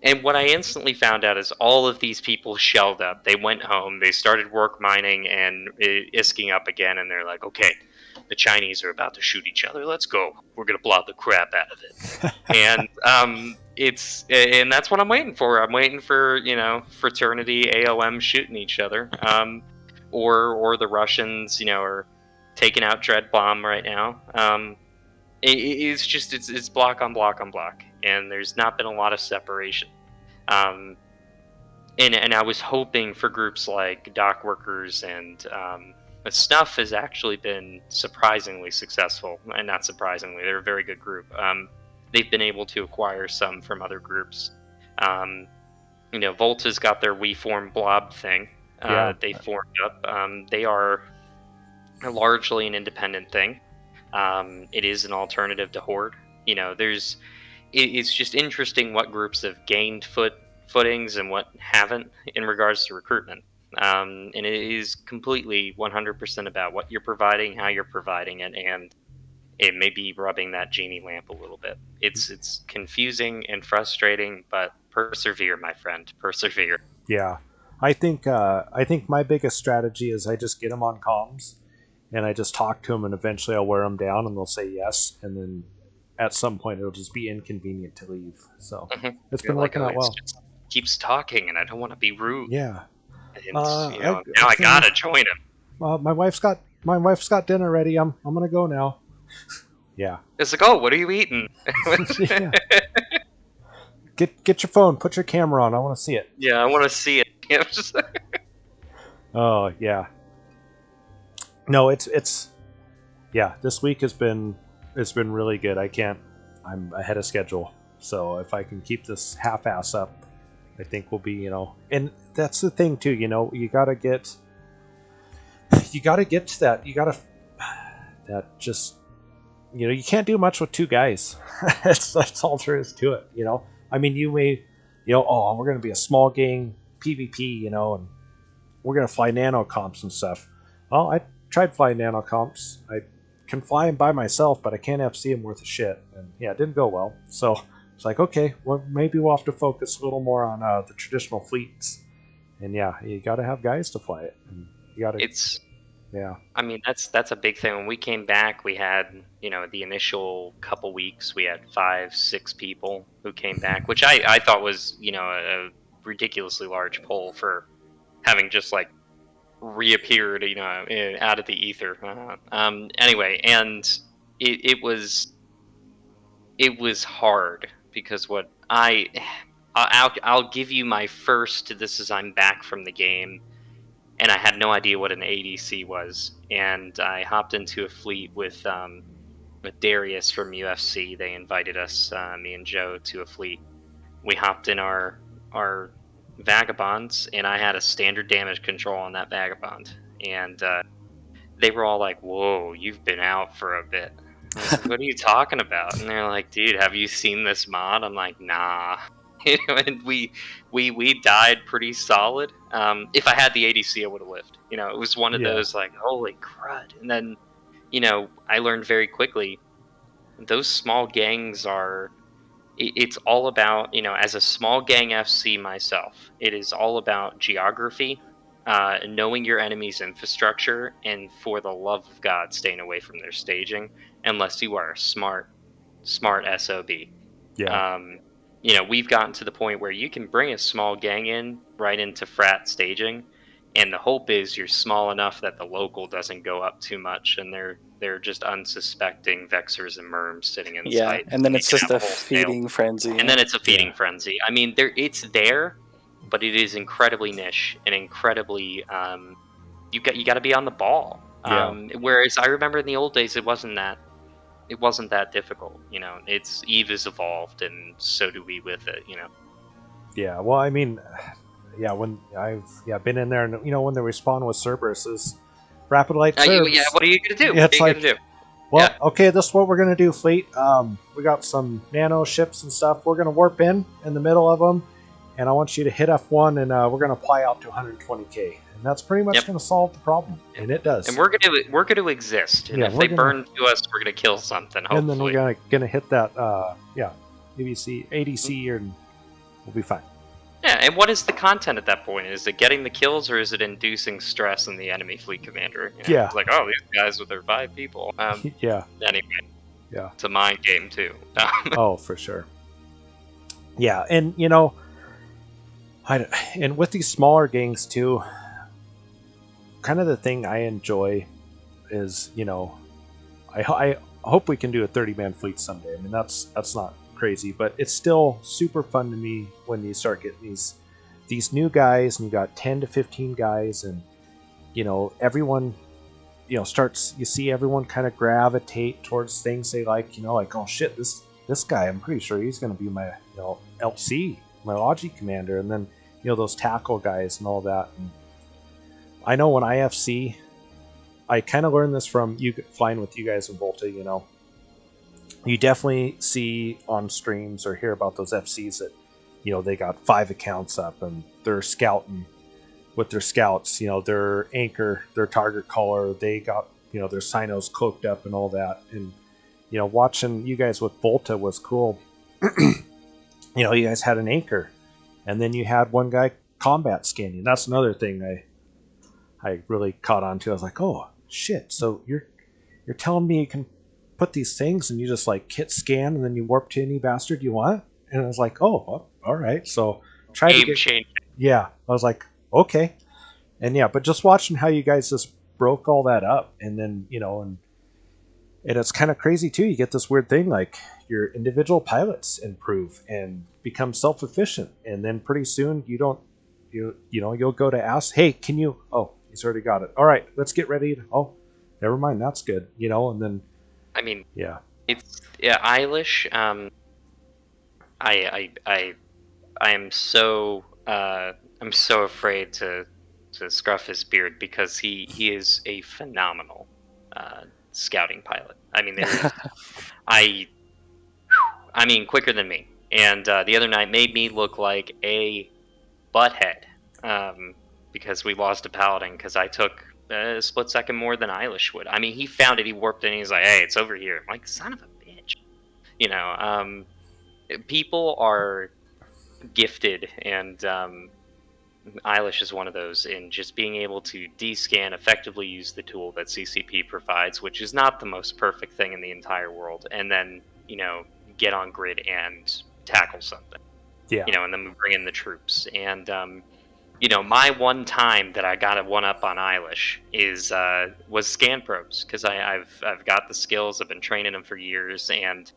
And what I instantly found out is all of these people shelled up. They went home, they started work mining and isking up again, and they're like, okay, the Chinese are about to shoot each other. Let's go. We're going to blow the crap out of it. And and that's what I'm waiting for. I'm waiting for, fraternity AOM shooting each other. Or the Russians, are taking out Dread Bomb right now. It's just it's block on block on block, and there's not been a lot of separation. Um, and I was hoping for groups like Dock Workers and Snuff has actually been surprisingly successful, and not surprisingly, they're a very good group. They've been able to acquire some from other groups. Um, Volta's got their We Form Blob thing. Yeah. They formed up. They are largely an independent thing. It is an alternative to Horde. It's just interesting what groups have gained footings and what haven't in regards to recruitment. And it is completely 100% about what you're providing, how you're providing it, and it may be rubbing that genie lamp a little bit. It's confusing and frustrating, but persevere, my friend, persevere. Yeah. I think my biggest strategy is I just get them on comms and I just talk to them, and eventually I'll wear them down and they'll say yes, and then at some point it'll just be inconvenient to leave. So it's You're been like, working oh, out it's well. just keeps talking, and I don't want to be rude, Yeah. and now I Actually, gotta join him. my wife's got dinner ready. I'm gonna go now. Yeah. It's like, oh, what are you eating? Yeah. Get your phone. Put your camera on. I want to see it. Yeah, I want to see it. Oh yeah. No, it's yeah. This week it's been really good. I'm ahead of schedule. So if I can keep this half-ass up, I think we'll be, and that's the thing too. You gotta get to that. That just, you can't do much with two guys. That's all there is to it. I mean, you may, oh, we're gonna be a small gang PvP, and we're gonna fly nano comps and stuff. Well, I tried flying nano comps. I can fly them by myself, but I can't FC them worth a shit. And yeah, it didn't go well. So it's like, okay, well, maybe we'll have to focus a little more on the traditional fleets. And yeah, you got to have guys to fly it. And you got to, It's yeah, I mean, that's a big thing. When we came back, we had, the initial couple weeks, we had 5, 6 people who came back, which I thought was, a ridiculously large poll for having just like reappeared, out of the ether. Anyway, and it was hard because I'll give you my first. This is I'm back from the game, and I had no idea what an ADC was, and I hopped into a fleet with Darius from UFC. They invited us, me and Joe, to a fleet. We hopped in our vagabonds, and I had a standard damage control on that vagabond, and they were all like, "Whoa, you've been out for a bit." I was like, "What are you talking about?" And they're like, "Dude, have you seen this mod?" I'm like, "Nah." And we died pretty solid. If I had the ADC, I would have lived. It was one of yeah, those like, holy crud. And then, I learned very quickly those small gangs are. It's all about, as a small gang FC myself. It is all about geography knowing your enemy's infrastructure, and for the love of God, staying away from their staging, unless you are a smart SOB. Yeah. We've gotten to the point where you can bring a small gang in right into frat staging, and the hope is you're small enough that the local doesn't go up too much, and they're just unsuspecting vexers and merms sitting in Yeah, sight, and then and they it's can just have a a wholesale. feeding frenzy. And then it's a feeding Yeah. frenzy. I mean, it's there, but it is incredibly niche and incredibly you got to be on the ball. Yeah. Whereas I remember in the old days, it wasn't that difficult. It's Eve has evolved, and so do we with it. Yeah. Well, I mean, yeah, when I've been in there, and when they respawn with Cerberus is rapid light Cerbs. Yeah. What are you gonna do? Yeah, it's what are you like, gonna do? well, Yeah. okay, this is what we're gonna do, fleet. We got some nano ships and stuff. We're gonna warp in the middle of them, and I want you to hit F1, and we're gonna apply out to 120k, and that's pretty much gonna solve the problem, and it does. And we're gonna exist, and Yeah, if they burn to us, we're gonna kill something. Hopefully. And then we're gonna hit that ADC, and we'll be fine. Yeah, and what is the content at that point? Is it getting the kills, or is it inducing stress in the enemy fleet commander? Yeah. It's like, oh, these guys with their 5 people. Yeah. Anyway. Yeah. It's a mind game too. Oh, for sure. Yeah, and and with these smaller gangs too, kind of the thing I enjoy is, I hope we can do a 30-man fleet someday. I mean, that's not crazy, but it's still super fun to me when you start getting these new guys, and you got 10 to 15 guys, and everyone starts, you see everyone kind of gravitate towards things they like, like, oh shit, this guy, I'm pretty sure he's going to be my LC, my Logi commander, and then those tackle guys and all that. And I know when IFC, I kind of learned this from you flying with you guys in Volta. You definitely see on streams or hear about those FCs that they got 5 accounts up, and they're scouting with their scouts, their anchor, their target color, they got their sinos cloaked up and all that. And watching you guys with Volta was cool. You guys had an anchor, and then you had one guy combat scanning. That's another thing I really caught on to. I was like, oh shit, so you're telling me you can put these things and you just like hit scan and then you warp to any bastard you want? And I was like, oh, well, all right. So try to get. Yeah, I was like, okay. And yeah, but just watching how you guys just broke all that up, and then and it's kind of crazy too. You get this weird thing like your individual pilots improve and become self-efficient, and then pretty soon you'll go to ask, hey, can you? Oh, he's already got it. All right, let's get ready. Oh, never mind, that's good. And then. I mean, yeah, it's Eilish. I am so I'm so afraid to scruff his beard, because he is a phenomenal scouting pilot. I mean, I mean, quicker than me. And the other night made me look like a butthead, because we lost a paladin because I took a split second more than Eilish would. I mean, he found it, he warped in, he's like, hey, it's over here. I'm like, son of a bitch. People are gifted, and Eilish is one of those, in just being able to descan, effectively use the tool that CCP provides, which is not the most perfect thing in the entire world, and then, get on grid and tackle something. Yeah. And then we bring in the troops. And, my one time that I got a one-up on Eilish was scan probes, because I've got the skills, I've been training them for years, and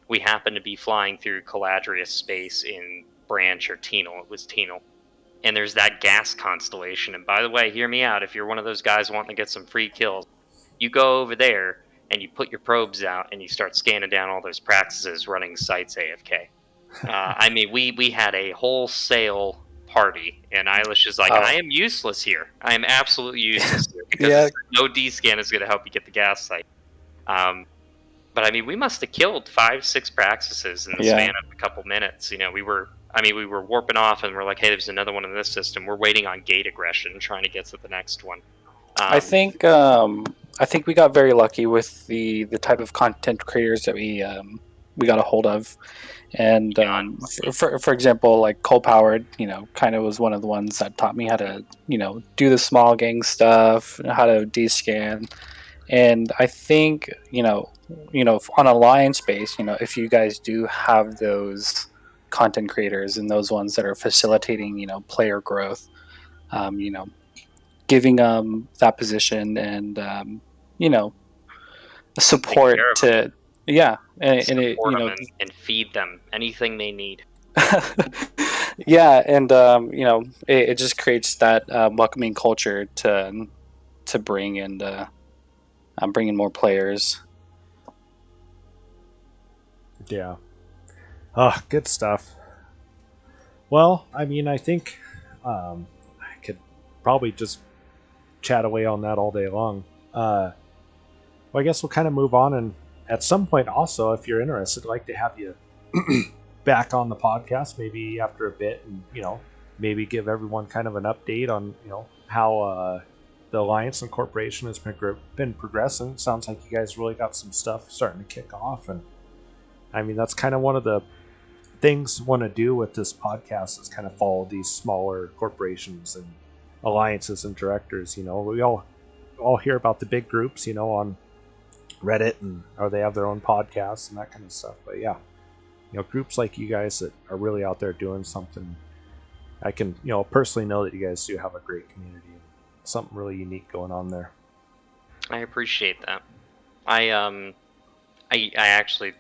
we happened to be flying through Caladrius space in Branch or Tenal. It was Tenal. And there's that gas constellation. And by the way, hear me out. If you're one of those guys wanting to get some free kills, you go over there and you put your probes out and you start scanning down all those practices running sites AFK. I mean, we had a wholesale party, and Eilish is like, I am useless here. I am absolutely useless here, because no D-scan is going to help you get the gas site. But I mean, we must have killed 5-6 practices in the span of a couple minutes. We were warping off, and we're like, hey, there's another one in this system. We're waiting on gate aggression, trying to get to the next one. I think we got very lucky with the type of content creators that we we got a hold of. And for example, like Coal Powered, kind of was one of the ones that taught me how to, do the small gang stuff, how to descan. And I think, on Alliance base, if you guys do have those content creators and those ones that are facilitating, player growth, giving them that position and, Take support care of them, to, yeah. And it, support them, and feed them anything they need. yeah. And, it just creates that welcoming culture to bring and bring in more players. Yeah. Oh, good stuff. Well, I mean, I think I could probably just chat away on that all day long. Well, I guess we'll kind of move on, and at some point, also, if you're interested, I'd like to have you back on the podcast, maybe after a bit, and maybe give everyone kind of an update on how the alliance and corporation has been progressing. It sounds like you guys really got some stuff starting to kick off, and I mean that's kind of one of the things I want to do with this podcast is kind of follow these smaller corporations and alliances and directors. We all hear about the big groups, on Reddit, or they have their own podcasts and that kind of stuff. But yeah, groups like you guys that are really out there doing something, I can personally know that you guys do have a great community and something really unique going on there. I appreciate that. I actually,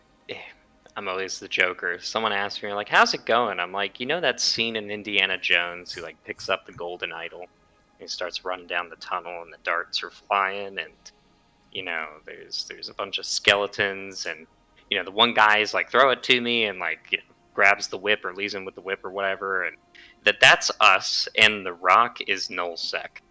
I'm always the joker. Someone asks me like, "How's it going?" I'm like, that scene in Indiana Jones who like picks up the golden idol and he starts running down the tunnel and the darts are flying and there's a bunch of skeletons and the one guy is like, "Throw it to me," and like grabs the whip or leaves him with the whip or whatever, and that's us, and the rock is nullsec.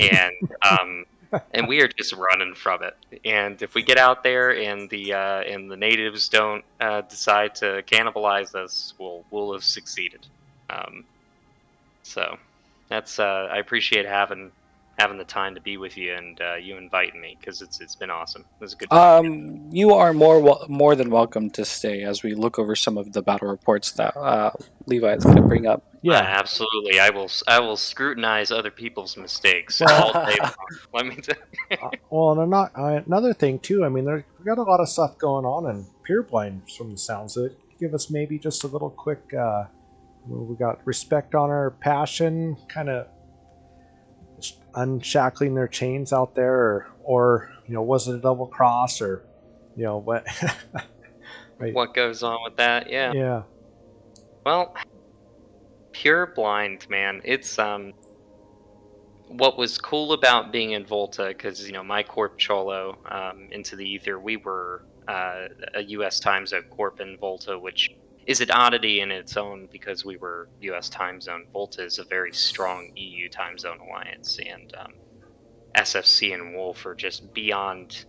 And and we are just running from it. And if we get out there and the natives don't decide to cannibalize us, we'll have succeeded. So that's I appreciate having the time to be with you and you inviting me because it's been awesome. It was a good time. You are more than welcome to stay as we look over some of the battle reports that Levi is going to bring up. Yeah, absolutely. I will scrutinize other people's mistakes all day long. Let me tell you. well, and another thing too. I mean, we got a lot of stuff going on in Pureblind from the sounds of it. Give us maybe just a little quick. We got respect, honor, passion, kind of unshackling their chains out there, or was it a double cross, or what? Right. What goes on with that? Yeah. Yeah. Well, Pureblind, man. It's what was cool about being in Volta, because my corp Cholo, Into the Ether, we were a U.S. time zone corp in Volta, which is an oddity in its own because we were U.S. time zone. Volta is a very strong EU time zone alliance, and SFC and Wolf are just beyond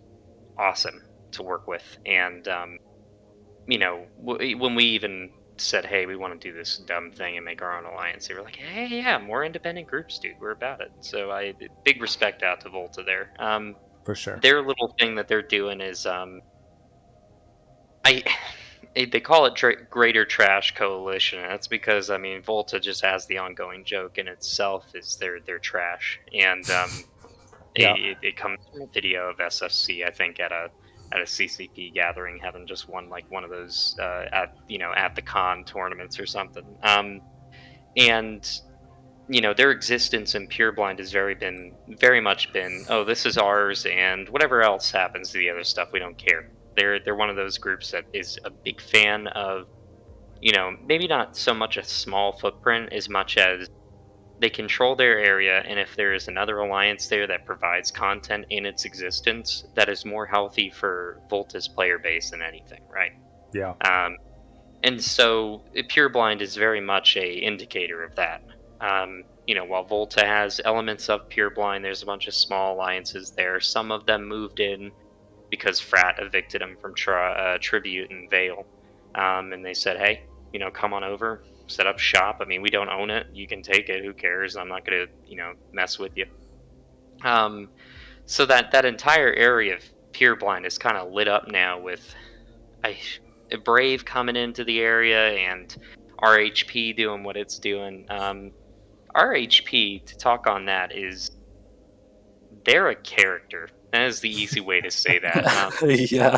awesome to work with. And when we even said, "Hey, we want to do this dumb thing and make our own alliance," they were like, "Hey, yeah, more independent groups, dude. We're about it." So big respect out to Volta there. For sure. Their little thing that they're doing is I they call it Greater Trash Coalition. And that's because Volta just has the ongoing joke in itself is they're trash, and Yeah. it comes from a video of SFC, I think, at a CCP gathering, having just won like one of those at the con tournaments or something. And their existence in Pureblind has very much been, oh, this is ours, and whatever else happens to the other stuff, we don't care. They're one of those groups that is a big fan of, maybe not so much a small footprint as much as they control their area, and if there is another alliance there that provides content in its existence, that is more healthy for Volta's player base than anything, right? Yeah. And so Pureblind is very much a indicator of that. While Volta has elements of Pureblind, there's a bunch of small alliances there. Some of them moved in because Frat evicted them from Tribute and Vale, and they said, "Hey, come on over, set up shop. I mean, we don't own it. You can take it. Who cares? I'm not going to, mess with you." So that entire area of Pureblind is kind of lit up now with, Brave coming into the area and RHP doing what it's doing. RHP, to talk on that, is they're a character. That is the easy way to say that. Yeah.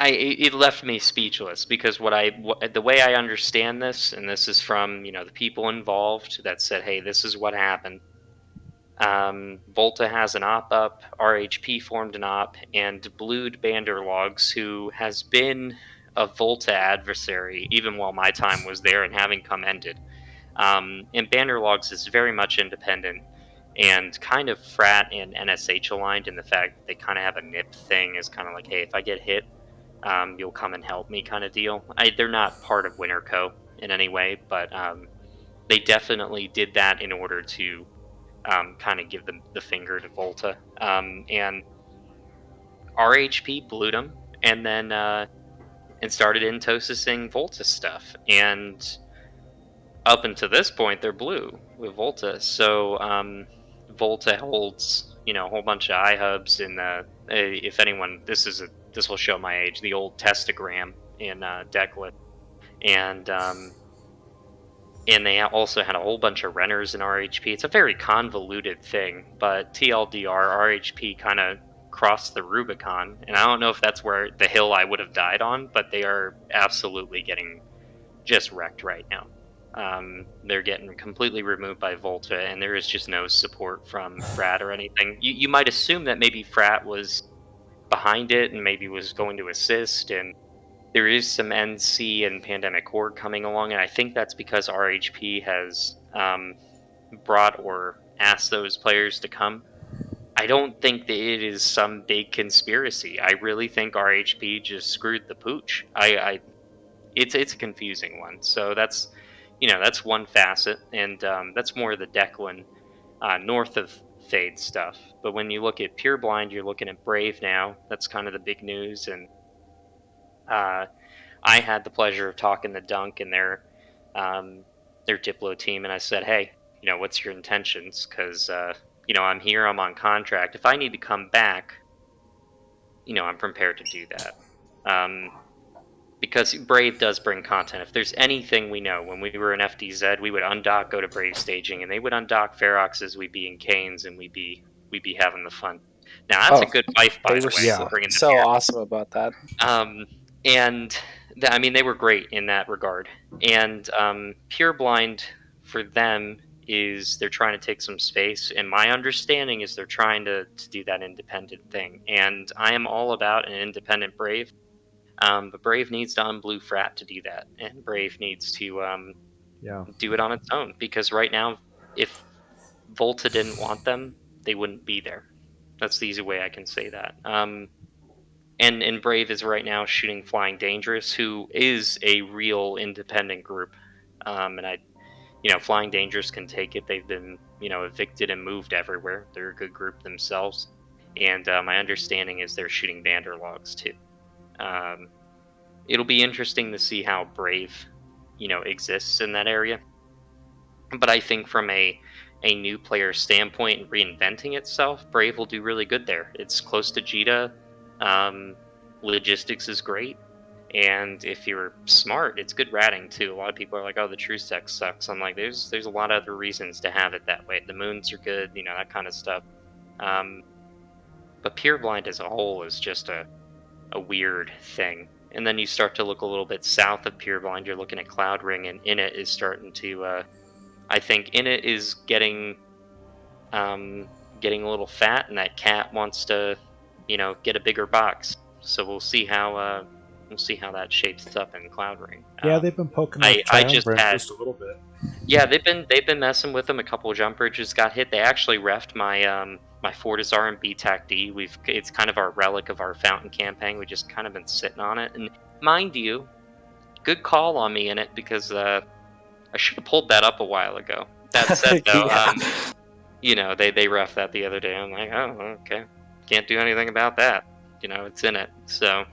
It left me speechless because the way I understand this, and this is from the people involved that said, "Hey, this is what happened." Volta has an op up, RHP formed an op, and Blued Banderlogs, who has been a Volta adversary even while my time was there and having come ended. And Banderlogs is very much independent and kind of frat and NSH aligned in the fact that they kind of have a nip thing, is kind of like, hey, if I get hit, you'll come and help me kind of deal. They're not part of Winterco in any way, but they definitely did that in order to kind of give them the finger to Volta. And RHP blued them, and then and started intosising Volta stuff. And up until this point, they're blue with Volta. So Volta holds a whole bunch of iHubs in if anyone, this will show my age, the old Testagram in Declan. And they also had a whole bunch of renters in RHP. It's a very convoluted thing, but TLDR, RHP kind of crossed the Rubicon. And I don't know if that's where the hill I would have died on, but they are absolutely getting just wrecked right now. They're getting completely removed by Volta, and there is just no support from Frat or anything. You might assume that maybe Frat was behind it and maybe was going to assist, and there is some NC and Pandemic Horde coming along, and I think that's because RHP has brought or asked those players to come. I don't think that it is some big conspiracy. I really think RHP just screwed the pooch. It's a confusing one. So that's that's one facet, and that's more of the Declan north of Fade stuff. But when you look at Pure Blind, you're looking at Brave now. That's kind of the big news, and I had the pleasure of talking to Dunk and their Diplo team, and I said, "Hey, what's your intentions? Because I'm here, I'm on contract. If I need to come back, I'm prepared to do that." Because Brave does bring content. If there's anything we know, when we were in FDZ, we would undock, go to Brave staging, and they would undock Feroxes, we'd be in Canes, and we'd be having the fun. Now that's a good wife, by They the were way. Yeah. Bringing so them here. awesome about that. And I mean, they were great in that regard. And Pure Blind for them is they're trying to take some space. And my understanding is they're trying to do that independent thing. And I am all about an independent Brave. But Brave needs to unblue Frat to do that. And Brave needs to Yeah. do it on its own. Because right now, if Volta didn't want them, they wouldn't be there. That's the easy way I can say that. And Brave is right now shooting Flying Dangerous, who is a real independent group. And Flying Dangerous can take it. They've been, evicted and moved everywhere. They're a good group themselves. And my understanding is they're shooting Banderlogs too. It'll be interesting to see how Brave, exists in that area. But I think from a new player standpoint and reinventing itself, Brave will do really good there. It's close to Jita. Logistics is great. And if you're smart, it's good ratting too. A lot of people are like, "Oh, the true sex sucks." I'm like, there's a lot of other reasons to have it that way. The moons are good, that kind of stuff. But Pure Blind as a whole is just a weird thing. And then you start to look a little bit south of Pure Blind. You're looking at Cloud Ring, and Init is starting to. I think Init is getting a little fat, and that cat wants to, get a bigger box. So we'll see how that shapes up in Cloud Ring. Yeah, they've been poking I just just a little bit. Yeah, they've been messing with them. A couple of jump bridges got hit. They actually refed my Fortizar and BTAC-D. It's kind of our relic of our Fountain campaign. We just kind of been sitting on it. And mind you, good call on me in it, because I should have pulled that up a while ago. That said, though, Yeah. they ref that the other day. I'm like, oh, okay, can't do anything about that. It's in it. So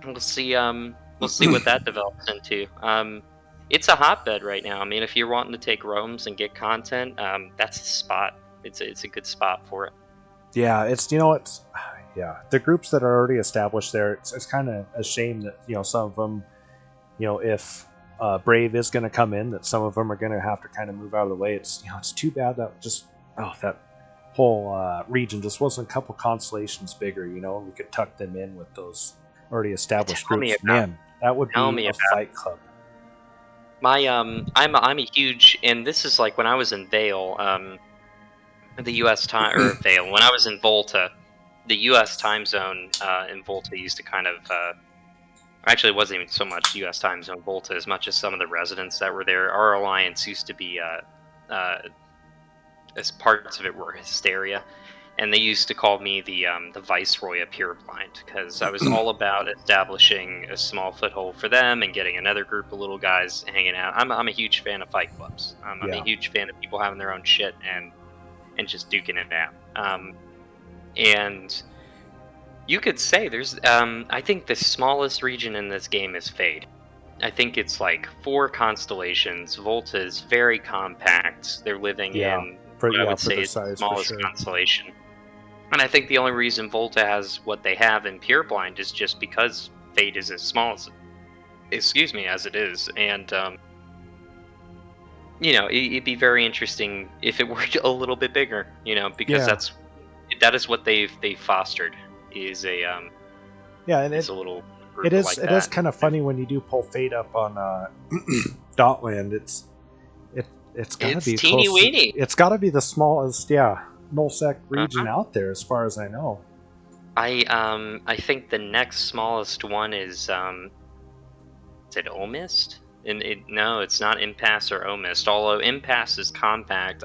we'll see. We'll see what that develops into. It's a hotbed right now. I mean, if you're wanting to take roams and get content, that's the spot. It's a good spot for it. Yeah, it's Yeah, the groups that are already established there, it's kind of a shame that some of them, if Brave is going to come in, that some of them are going to have to kind of move out of the way. It's too bad that that whole region just wasn't a couple constellations bigger. We could tuck them in with those already established Tell me groups. about. Man, that would Tell be me a about. fight club. I'm a huge, and this is like when I was in Vale, the U.S. time or Vale. When I was in Volta, the U.S. time zone in Volta used to kind of. Actually, it wasn't even so much U.S. time zone Volta as much as some of the residents that were there. Our alliance used to be, as parts of it were Hysteria, and they used to call me the Viceroy of Pureblind because I was all about establishing a small foothold for them and getting another group of little guys hanging out. I'm a huge fan of fight clubs. I'm a Yeah. huge fan of people having their own shit and just duking it out. And you could say there's I think the smallest region in this game is Fade. I think it's like 4 constellations. Volta is very compact. They're living Yeah, in for what I would for say their is the size, for smallest sure. constellation. And I think the only reason Volta has what they have in Pureblind is just because Fade is as small as as it is. And it'd be very interesting if it were a little bit bigger, because Yeah, that is what they've fostered is a yeah, and is a little it group is like it is that. kind of funny when you do pull Fate up on Dotland. It's got to It's be teeny close. weeny. It's got to be the smallest, nullsec region Uh-huh. out there, as far as I know. I think the next smallest one is it Omist? And no, it's not Impasse or Omist. Although Impasse is compact,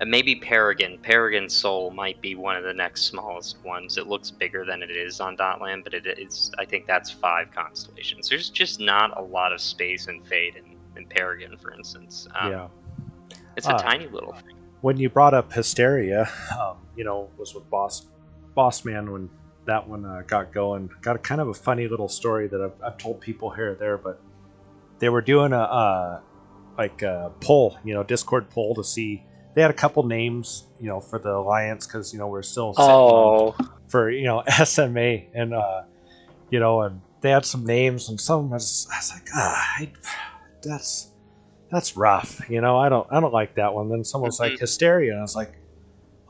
maybe Paragon Soul might be one of the next smallest ones. It looks bigger than it is on Dotland, but it's I think that's 5 constellations. There's just not a lot of space in Fate and Paragon, for instance. Yeah. It's a tiny little thing. When you brought up Hysteria, was with Boss Man when that one got going. Got a kind of a funny little story that I've told people here or there, but they were doing a poll, Discord poll to see. They had a couple names, for the alliance because we're still sitting on for SMA and and they had some names and some I was like that's rough, I don't like that one. Then someone was like Hysteria, and I was like,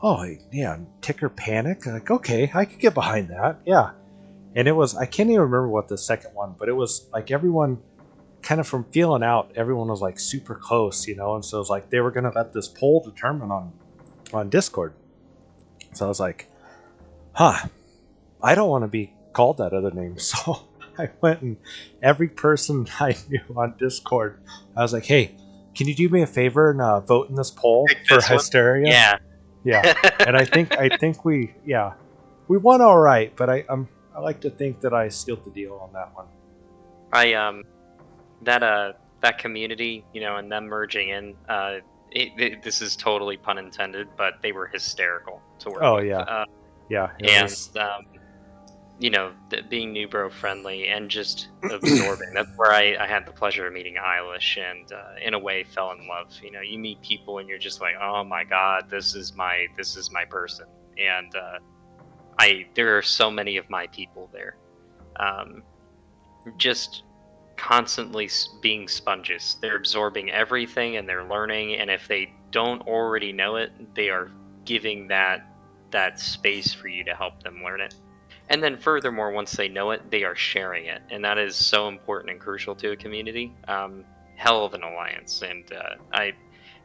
oh yeah, Ticker Panic. Like, okay, I could get behind that, yeah. And it was, I can't even remember what the second one, but it was like everyone kind of from feeling out, everyone was like super close, and so it was like they were gonna let this poll determine on Discord. So I was like, I don't want to be called that other name. So I went and every person I knew on Discord, I was like, hey, can you do me a favor and vote in this poll for Hysteria? Yeah. And I think we won all right, but I like to think that I sealed the deal on that one. That community, and them merging in, this is totally pun intended, but they were hysterical to work with. Yeah. And being new bro friendly and just absorbing. That's where I had the pleasure of meeting Eilish and in a way fell in love. You meet people and you're just like, oh my god, this is my person. And there are so many of my people there, just constantly being sponges. They're absorbing everything and they're learning. And if they don't already know it, they are giving that space for you to help them learn it. And then furthermore, once they know it, they are sharing it. And that is so important and crucial to a community. Hell of an alliance. And I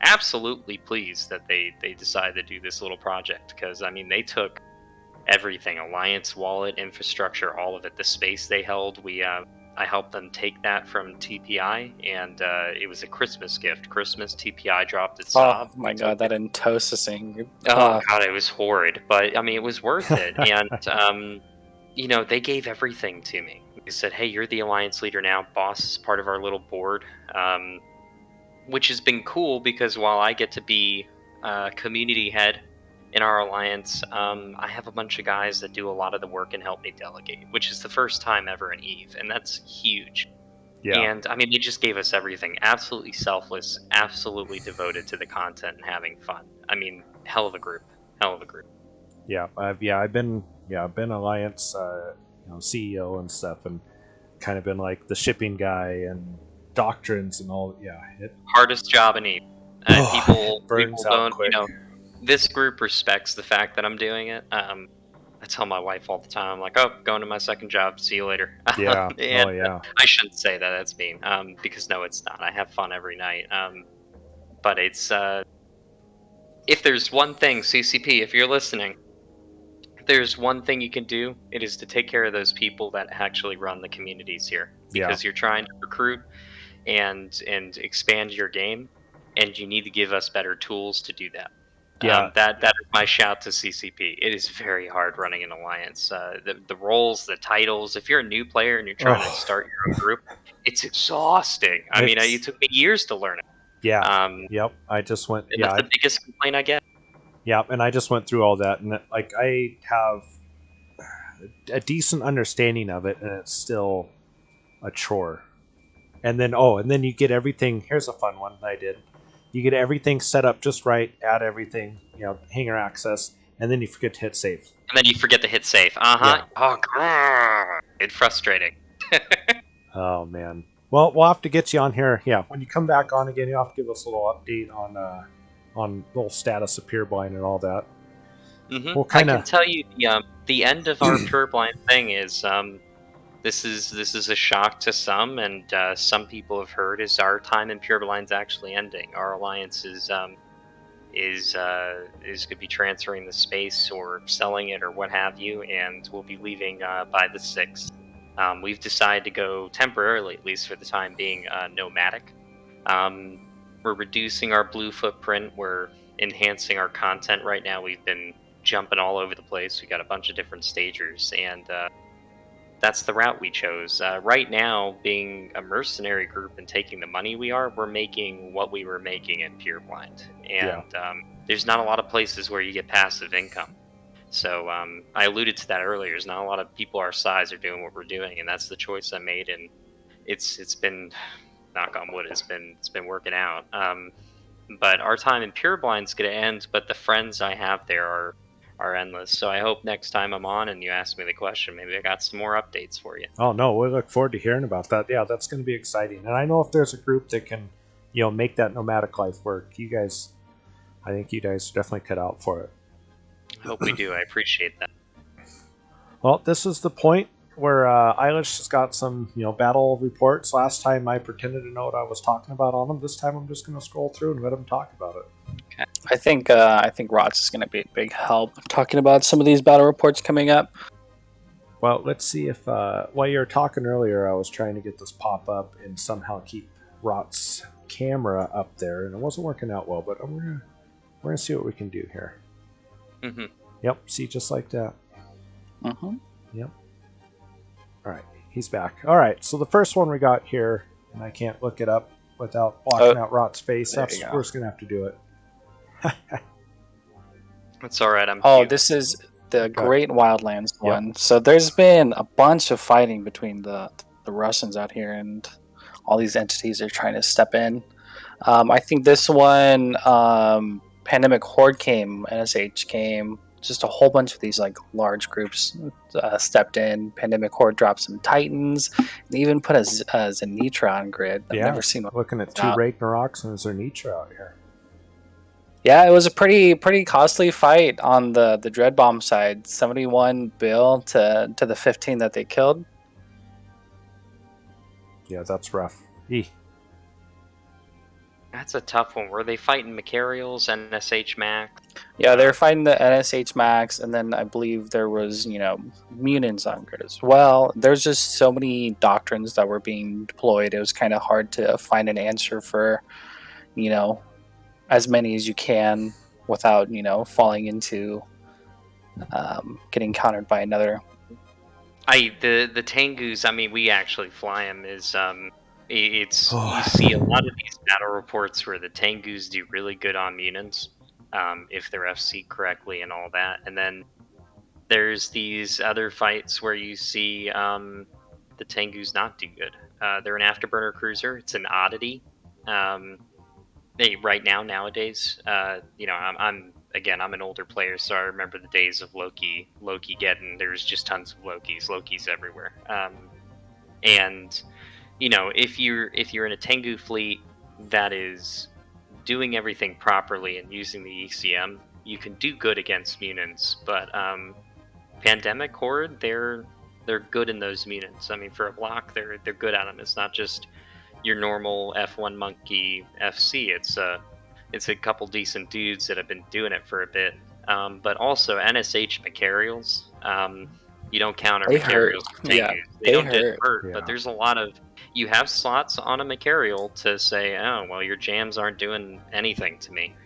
absolutely pleased that they decided to do this little project. Because, they took everything. Alliance, wallet, infrastructure, all of it. The space they held, I helped them take that from TPI. And it was a Christmas gift. Christmas, TPI dropped its Oh my god, that intosing. Oh god, it was horrid. But, it was worth it. And, they gave everything to me. They said, hey, you're the alliance leader now. Boss is part of our little board, which has been cool because while I get to be community head in our alliance, I have a bunch of guys that do a lot of the work and help me delegate, which is the first time ever in EVE, and that's huge. Yeah. And, they just gave us everything. Absolutely selfless, absolutely devoted to the content and having fun. Hell of a group. Hell of a group. Yeah, I've been yeah, I've been Alliance, CEO and stuff, and kind of been like the shipping guy and doctrines and all. Yeah, it Hardest job in Eve. People burns people out don't, quick. this group respects the fact that I'm doing it. I tell my wife all the time, I'm like, "Oh, going to my second job. See you later." Yeah. And Oh yeah. I shouldn't say that. That's mean. Because no, it's not. I have fun every night. But it's if there's one thing, CCP, if you're listening, if there's one thing you can do, it is to take care of those people that actually run the communities here, Yeah. because you're trying to recruit and expand your game, and you need to give us better tools to do that. Yeah. That is my shout to CCP. It is very hard running an alliance. The roles, the titles. If you're a new player and you're trying to Oh, start your own group, it's exhausting. I mean, it it's took me years to learn it. yeah. Yep. I just went. And Yeah. that's the biggest complaint I get. Yeah. And I just went through all that, and like I have a decent understanding of it, and it's still a chore. And then you get everything. Here's a fun one I did. You get everything set up just right, add everything, hanger access, and then you forget to hit save. And then you forget to hit save. Yeah. Oh, God. It's frustrating. Oh man. Well, we'll have to get you on here. Yeah, when you come back on again, you'll have to give us a little update on little status of Pureblind and all that. We'll I kind can of tell you the end of our Pureblind thing is this is a shock to some, and some people have heard is our time in Pureblind's actually ending. Our alliance is going to be transferring the space or selling it or what have you, and we'll be leaving by the 6th. We've decided to go temporarily, at least for the time being, nomadic. We're reducing our blue footprint. We're enhancing our content right now. We've been jumping all over the place. We got a bunch of different stagers, and that's the route we chose. Right now, being a mercenary group and taking the money we're making what we were making in Pureblind. And there's not a lot of places where you get passive income. So I alluded to that earlier. There's not a lot of people our size are doing what we're doing, and that's the choice I made. And it's been, knock on wood, it's been working out. But our time in Pureblind's going to end. But the friends I have there are endless. So I hope next time I'm on and you ask me the question, maybe I got some more updates for you. Oh no, we look forward to hearing about that. Yeah, that's going to be exciting. And I know if there's a group that can, make that nomadic life work, I think you guys are definitely cut out for it. I hope we do. I appreciate that. Well, this is the point where Eilish has got some, battle reports. Last time I pretended to know what I was talking about on them. This time I'm just going to scroll through and let him talk about it. Okay. I think Rots is going to be a big help talking about some of these battle reports coming up. Well, let's see if while you were talking earlier, I was trying to get this pop up and somehow keep Rots' camera up there, and it wasn't working out well. But we're gonna see what we can do here. Mm-hmm. Yep. See, just like that. Mm-hmm. Yep. All right, he's back. All right, so the first one we got here, and I can't look it up without blocking out Rot's face. We're just gonna have to do it. That's all right. This is the Great Wildlands one. Yep. So there's been a bunch of fighting between the Russians out here, and all these entities are trying to step in. I think this one, Pandemic Horde came, NSH came, just a whole bunch of these like large groups stepped in. Pandemic Horde dropped some Titans, and even put a Zenitra on grid. I've never seen one. Looking at 2 Ragnaroks and a Zenitra out here. Yeah, it was a pretty costly fight on the Dread Bomb side. 71 bill to the 15 that they killed. Yeah, that's rough. That's a tough one. Were they fighting Macarials, NSH Max? Yeah, they were fighting the NSH Max, and then I believe there was, Munins on grid as well. There's just so many doctrines that were being deployed. It was kind of hard to find an answer for, as many as you can without, falling into getting countered by another. The Tengus, I mean, we actually fly them, you see a lot of these battle reports where the Tengus do really good on Munins, if they're FC correctly and all that. And then there's these other fights where you see the Tengus not do good. They're an afterburner cruiser. It's an oddity. Right now, nowadays, I'm again, I'm an older player, so I remember the days of Loki getting, there's just tons of Lokis everywhere. And if you're in a Tengu fleet that is doing everything properly and using the ECM, you can do good against mutants. But Pandemic Horde, they're good in those mutants. I mean, for a block, they're good at them. It's not just your normal F1 monkey FC. It's a couple decent dudes that have been doing it for a bit. But also NSH Macarials. You don't counter They hurt. Macarials with Yeah, Tengus. They they don't just hurt. hurt, Yeah. but there's a lot of, you have slots on a Macarial to say, oh, well, your jams aren't doing anything to me.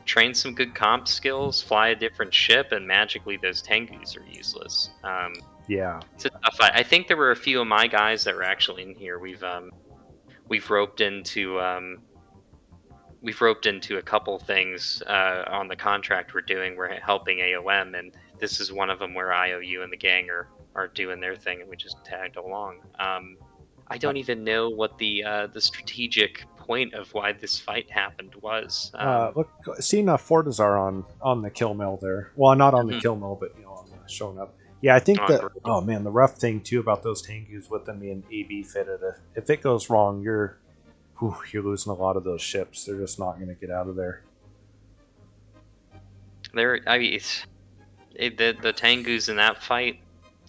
Train some good comp skills, fly a different ship, and magically those Tengus are useless. Yeah. It's a tough fight. I think there were a few of my guys that were actually in here. We've roped into a couple things on the contract we're doing. We're helping AOM, and this is one of them where IOU and the gang are doing their thing, and we just tagged along. I don't even know what the strategic point of why this fight happened was. Look, seeing Fortizar on the kill mill there. Well, not on the Mhm. kill mill, but on the showing up. Yeah, I think Oh, that. great. Oh man, the rough thing too about those Tengus with them being AB fitted. If it goes wrong, you're losing a lot of those ships. They're just not going to get out of there. The Tengus in that fight,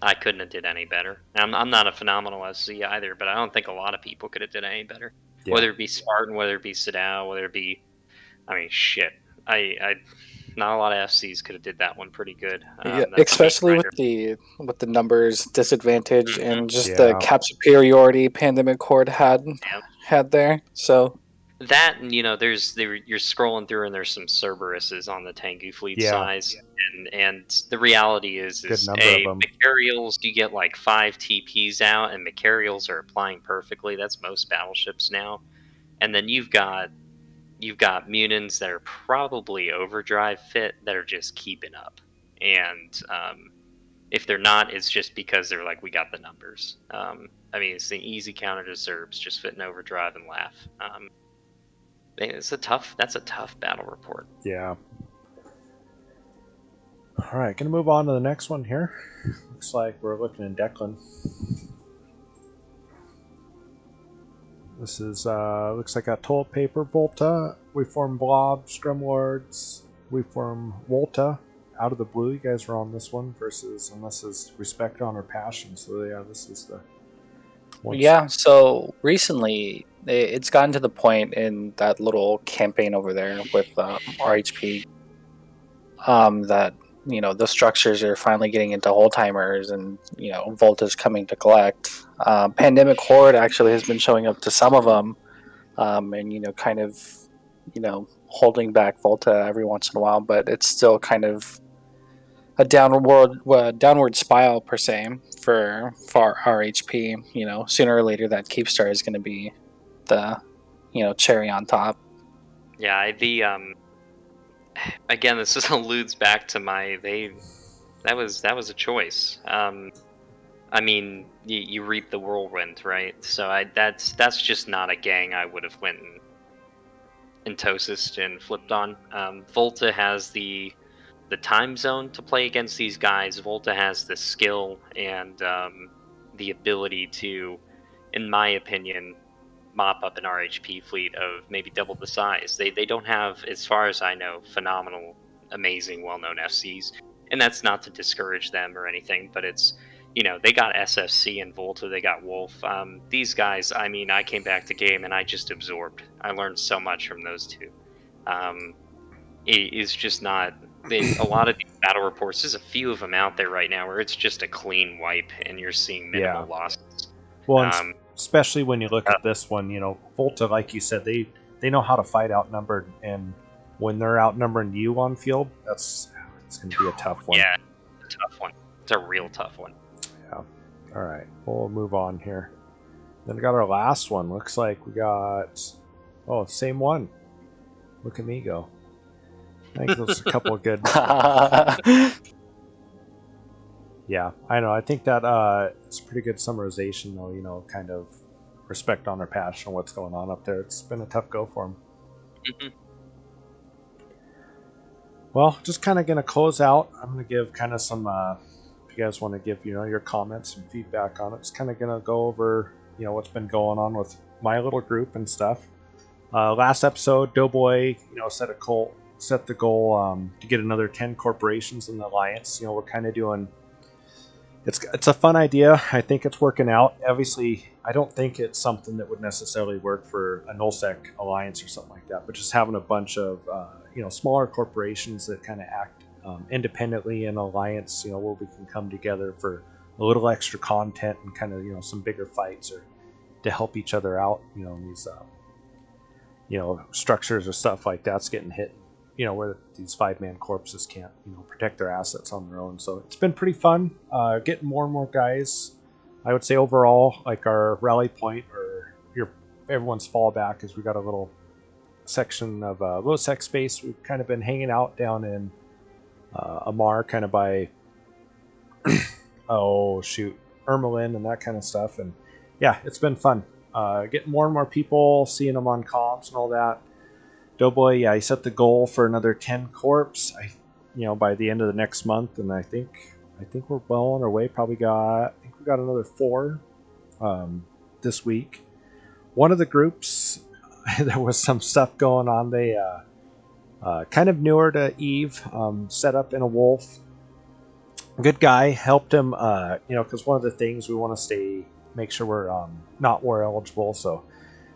I couldn't have did any better. I'm not a phenomenal SC either, but I don't think a lot of people could have did any better. Yeah. Whether it be Spartan, whether it be Sadao, whether it be, I mean, shit. I not a lot of FCs could have did that one pretty good. Yeah, That's especially Speedfighter. with the numbers disadvantage Mhm. and just the Yeah. cap superiority Pandemic Horde had there. So That, and you're scrolling through and there's some Cerberuses on the Tengu fleet Yeah. size, and the reality is Good number of them. Macarials, you get like 5 TPs out, and Macarials are applying perfectly. That's most battleships now. And then you've got mutants that are probably overdrive fit that are just keeping up, and if they're not, it's just because they're like, we got the numbers. I mean, it's an easy counter to Zerbs, just fit in overdrive and laugh. That's a tough battle report. Yeah. All right, gonna move on to the next one here. Looks like we're looking in Declan. This is looks like a toilet paper Volta. We form Blob, Scrumlords. We form Volta. Out of the blue, you guys are on this one versus, and this is Respect, Honor, Passion. So yeah, this is the one. yeah, so recently it's gotten to the point in that little campaign over there with RHP that the structures are finally getting into whole timers, and Volta's coming to collect. Pandemic Horde actually has been showing up to some of them, and kind of holding back Volta every once in a while, but it's still kind of a downward spiral per se for RHP. Sooner or later that Keepstar is going to be the cherry on top. Yeah, again, this just alludes back to that was a choice. I mean, you reap the whirlwind, right? So that's just not a gang I would have went and Tosist and flipped on. Volta has the time zone to play against these guys. Volta has the skill and the ability to, in my opinion, mop up an RHP fleet of maybe double the size. They don't have, as far as I know, phenomenal, amazing, well-known FCs, and that's not to discourage them or anything, but it's, they got SFC and Volta, they got Wolf. These guys, I mean, I came back to game and I just absorbed. I learned so much from those two. It is just not, a lot of these battle reports, there's a few of them out there right now where it's just a clean wipe and you're seeing minimal losses. Well, especially when you look at this one, Volta, like you said, they know how to fight outnumbered, and when they're outnumbering you on field, it's going to be a tough one. Yeah, it's a tough one. It's a real tough one. Yeah. All right, we'll move on here. Then we got our last one. Looks like we got same one. Look at me go. I think there's a couple of good. Yeah, I know. I think that it's a pretty good summarization, though. Kind of Respect, Honor, Passion, what's going on up there. It's been a tough go for them. Mm-hmm. Well, just kind of going to close out. I'm going to give kind of some, if you guys want to give, your comments and feedback on it, it's kind of going to go over, what's been going on with my little group and stuff. Last episode, Doughboy, set the goal to get another 10 corporations in the alliance. We're kind of doing. It's a fun idea. I think it's working out. Obviously, I don't think it's something that would necessarily work for a nullsec alliance or something like that. But just having a bunch of smaller corporations that kind of act independently in alliance, where we can come together for a little extra content and kind of some bigger fights or to help each other out. These structures or stuff like that's getting hit. Where these 5-man corpses can't, protect their assets on their own. So it's been pretty fun getting more and more guys. I would say overall, like our rally point or everyone's fallback is we got a little section of low sec space. We've kind of been hanging out down in Amar, kind of by, Ermelin and that kind of stuff. And yeah, it's been fun. Getting more and more people, seeing them on comps and all that. Doughboy, yeah, he set the goal for another 10 corps. By the end of the next month, and I think we're well on our way. We got another 4 this week. One of the groups, there was some stuff going on. They kind of newer to Eve, set up in a wolf. Good guy, helped him. Because one of the things we want to make sure we're not war eligible, so.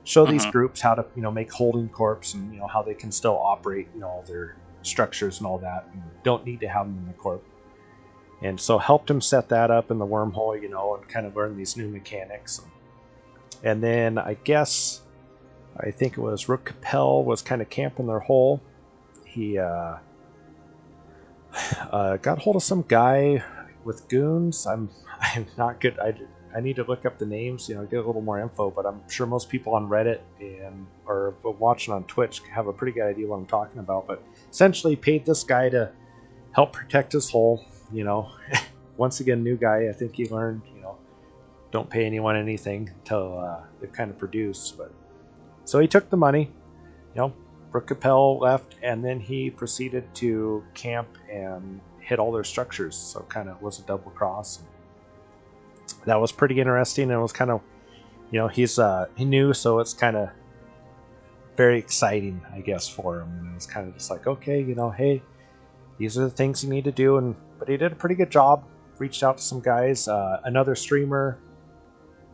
Show these groups how to make holding corps and how they can still operate all their structures and all that and don't need to have them in the corp. And so helped him set that up in the wormhole, and kind of learn these new mechanics. And then I think it was Rook Capel was kind of camping their hole. He got hold of some guy with goons. I'm not good. I need to look up the names, get a little more info, but I'm sure most people on Reddit or watching on Twitch have a pretty good idea what I'm talking about. But essentially paid this guy to help protect his hole, Once again, new guy. I think he learned, don't pay anyone anything until they've kind of produced. But so he took the money, Brooke Capel left, and then he proceeded to camp and hit all their structures. So kind of was a double cross. That was pretty interesting. And it was kind of, he knew, so it's kind of very exciting, I guess, for him. And it was kind of just like, okay, hey, these are the things you need to do. But he did a pretty good job. Reached out to some guys. Another streamer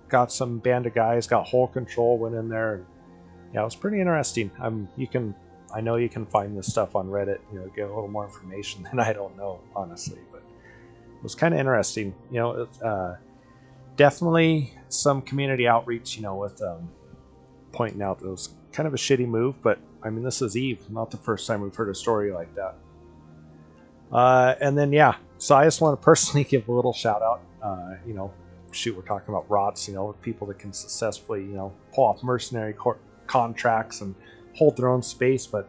got some band of guys, got hole control, went in there. And, yeah, it was pretty interesting. I know you can find this stuff on Reddit, get a little more information than I don't know, honestly. But it was kind of interesting. Definitely some community outreach, with pointing out that it was kind of a shitty move, but I mean, this is Eve, not the first time we've heard a story like that. And then, yeah, so I just want to personally give a little shout out. We're talking about Rots, people that can successfully, pull off mercenary contracts and hold their own space, but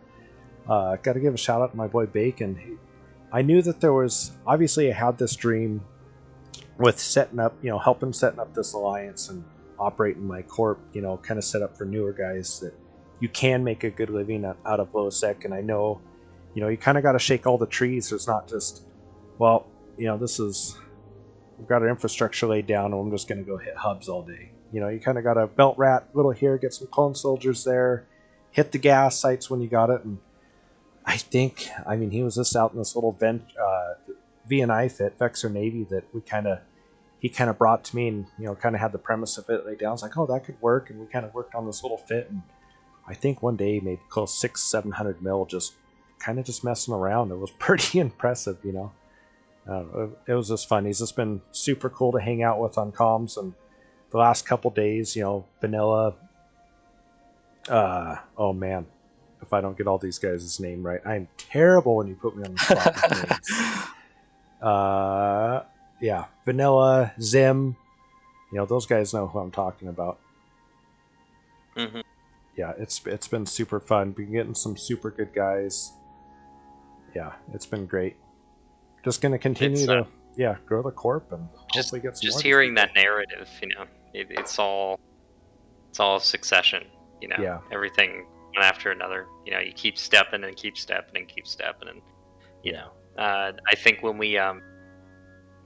got to give a shout out to my boy Bacon. I knew that there was, obviously I had this dream with setting up, helping setting up this alliance and operating my corp, kind of set up for newer guys that you can make a good living out of low sec. And I know, you kind of got to shake all the trees. It's not just, we've got our infrastructure laid down and I'm just going to go hit hubs all day. You kind of got a belt rat little here, get some clone soldiers there, hit the gas sites when you got it. And he was just out in this little VNI fit, Vexor Navy, that he kind of brought to me and, kind of had the premise of it laid down. It's like, oh, that could work. And we kind of worked on this little fit. And I think one day maybe close 600-700 mil, just messing around. It was pretty impressive, it was just fun. He's just been super cool to hang out with on comms. And the last couple days, Vanilla, oh man, if I don't get all these guys' name right, I'm terrible when you put me on the spot with names. Yeah, Vanilla, Zim, those guys know who I'm talking about. Mm-hmm. Yeah, it's been super fun. Been getting some super good guys. Yeah, it's been great. Just going to continue to grow the corp and hopefully get some. Just hearing that narrative, it's all succession. Yeah. Everything one after another. You keep stepping and keep stepping and keep stepping, and you know, I think when we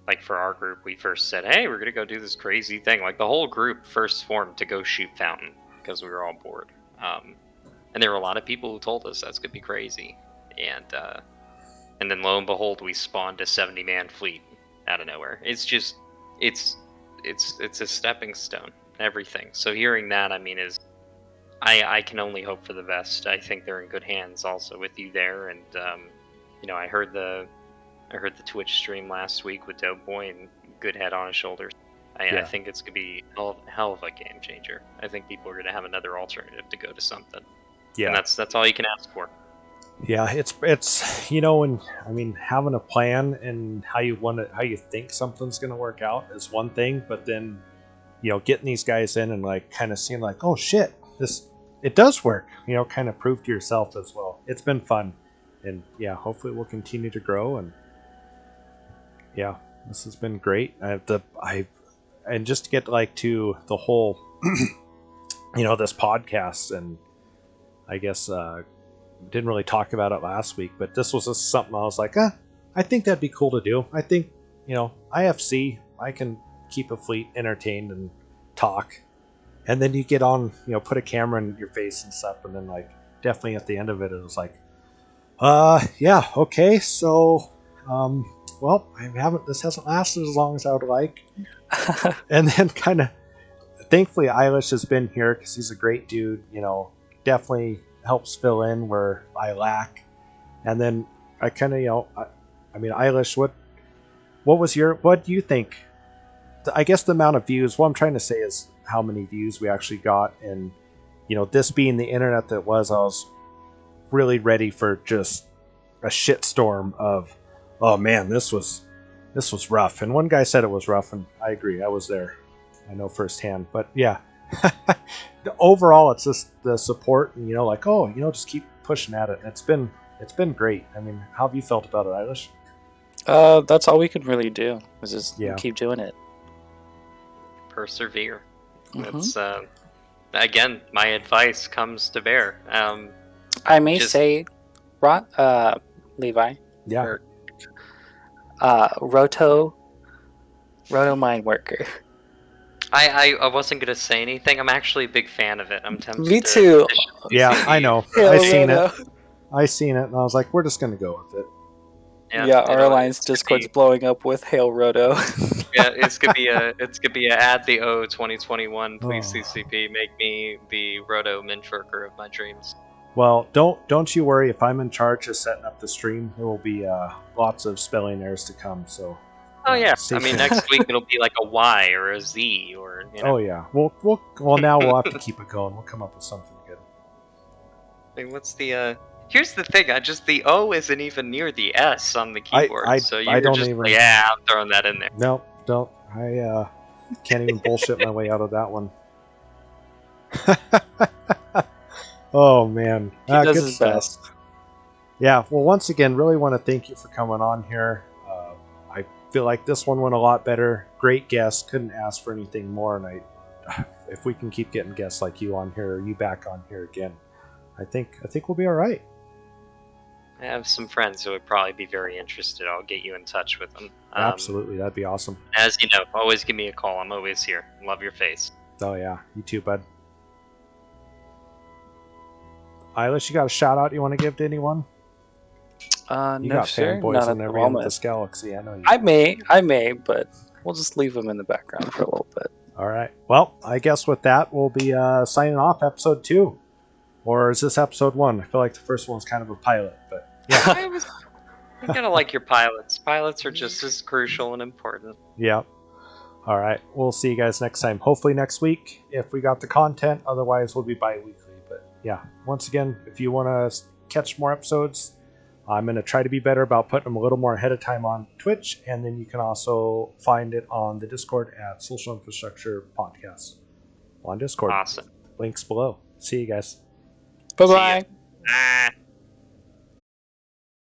like for our group, we first said, hey, we're gonna go do this crazy thing. Like the whole group first formed to go shoot fountain because we were all bored. And there were a lot of people who told us that's gonna be crazy, and then lo and behold, we spawned a 70-man fleet out of nowhere. It's just, it's a stepping stone. Everything. So hearing that, I mean, I can only hope for the best. I think they're in good hands, also with you there, and I heard the Twitch stream last week with Doughboy, and good head on his shoulders. I think it's gonna be a hell of a game changer. I think people are gonna have another alternative to go to something. Yeah, and that's all you can ask for. Yeah, it's and I mean, having a plan and how you think something's gonna work out is one thing, but then getting these guys in and like kind of seeing like, oh shit, it does work. Kind of prove to yourself as well. It's been fun, and yeah, hopefully we'll continue to grow. And yeah, this has been great. And just to get like to the whole, this podcast, and I guess didn't really talk about it last week, but this was just something I was like, I think that'd be cool to do. I think IFC, I can keep a fleet entertained and talk, and then you get on, put a camera in your face and stuff, and then like definitely at the end of it, it was like, yeah, okay, so well, this hasn't lasted as long as I would like. And then kind of thankfully Eilish has been here because he's a great dude, definitely helps fill in where I lack. And then I kind of I mean, Eilish, what do you think? I guess the amount of views, what I'm trying to say is how many views we actually got. And this being the internet that was, I was really ready for just a shitstorm of, oh man, this was rough. And one guy said it was rough, and I agree. I was there. I know firsthand. But yeah, overall, it's just the support, and like, oh, just keep pushing at it. And it's been great. I mean, how have you felt about it, Eilish? That's all we can really do is just keep doing it. Persevere. Mm-hmm. That's again, my advice comes to bear. I may say, Levi. Yeah. Or, Roto Mijnwerker. I wasn't gonna say anything. I'm actually a big fan of it. I'm tempted. Me too. Yeah, I know. I seen it, and I was like, we're just gonna go with it. Yeah, our Alliance Discord's blowing up with Hail Roto. Yeah, it's gonna be a add the O 2021. Please CCP, make me the Roto Mijnwerker of my dreams. Well, don't you worry. If I'm in charge of setting up the stream, there will be lots of spelling errors to come. So. Oh yeah, I mean next week it'll be like a Y or a Z or. Oh yeah, well now we'll have to keep it going. We'll come up with something good. I mean, what's the? Here's the thing. The O isn't even near the S on the keyboard. So you don't just even. Yeah, I'm throwing that in there. No, don't. I can't even bullshit my way out of that one. Oh man, he does good his stuff. best. Yeah, well, once again, really want to thank you for coming on here. I feel like this one went a lot better. Great guest, couldn't ask for anything more. And if we can keep getting guests like you on here, or you back on here again, I think we'll be all right. I have some friends who would probably be very interested. I'll get you in touch with them. Absolutely, that'd be awesome. As you know, always give me a call. I'm always here. Love your face. Oh yeah, you too, bud. Eilish, you got a shout out you want to give to anyone? You No, got sir. fanboys Not in at every the end of moment. this galaxy. I know you. I may, but we'll just leave them in the background for a little bit. All right. Well, I guess with that, we'll be signing off episode 2. Or is this episode 1? I feel like the first one was kind of a pilot, but yeah. You gotta like your pilots. Pilots are just as crucial and important. Yeah. All right. We'll see you guys next time. Hopefully next week if we got the content. Otherwise, we'll be bi-weekly. But yeah, once again, if you want to catch more episodes, I'm going to try to be better about putting them a little more ahead of time on Twitch. And then you can also find it on the Discord at Social Infrastructure Podcast on Discord. Awesome. Links below. See you guys. Bye-bye. See ya.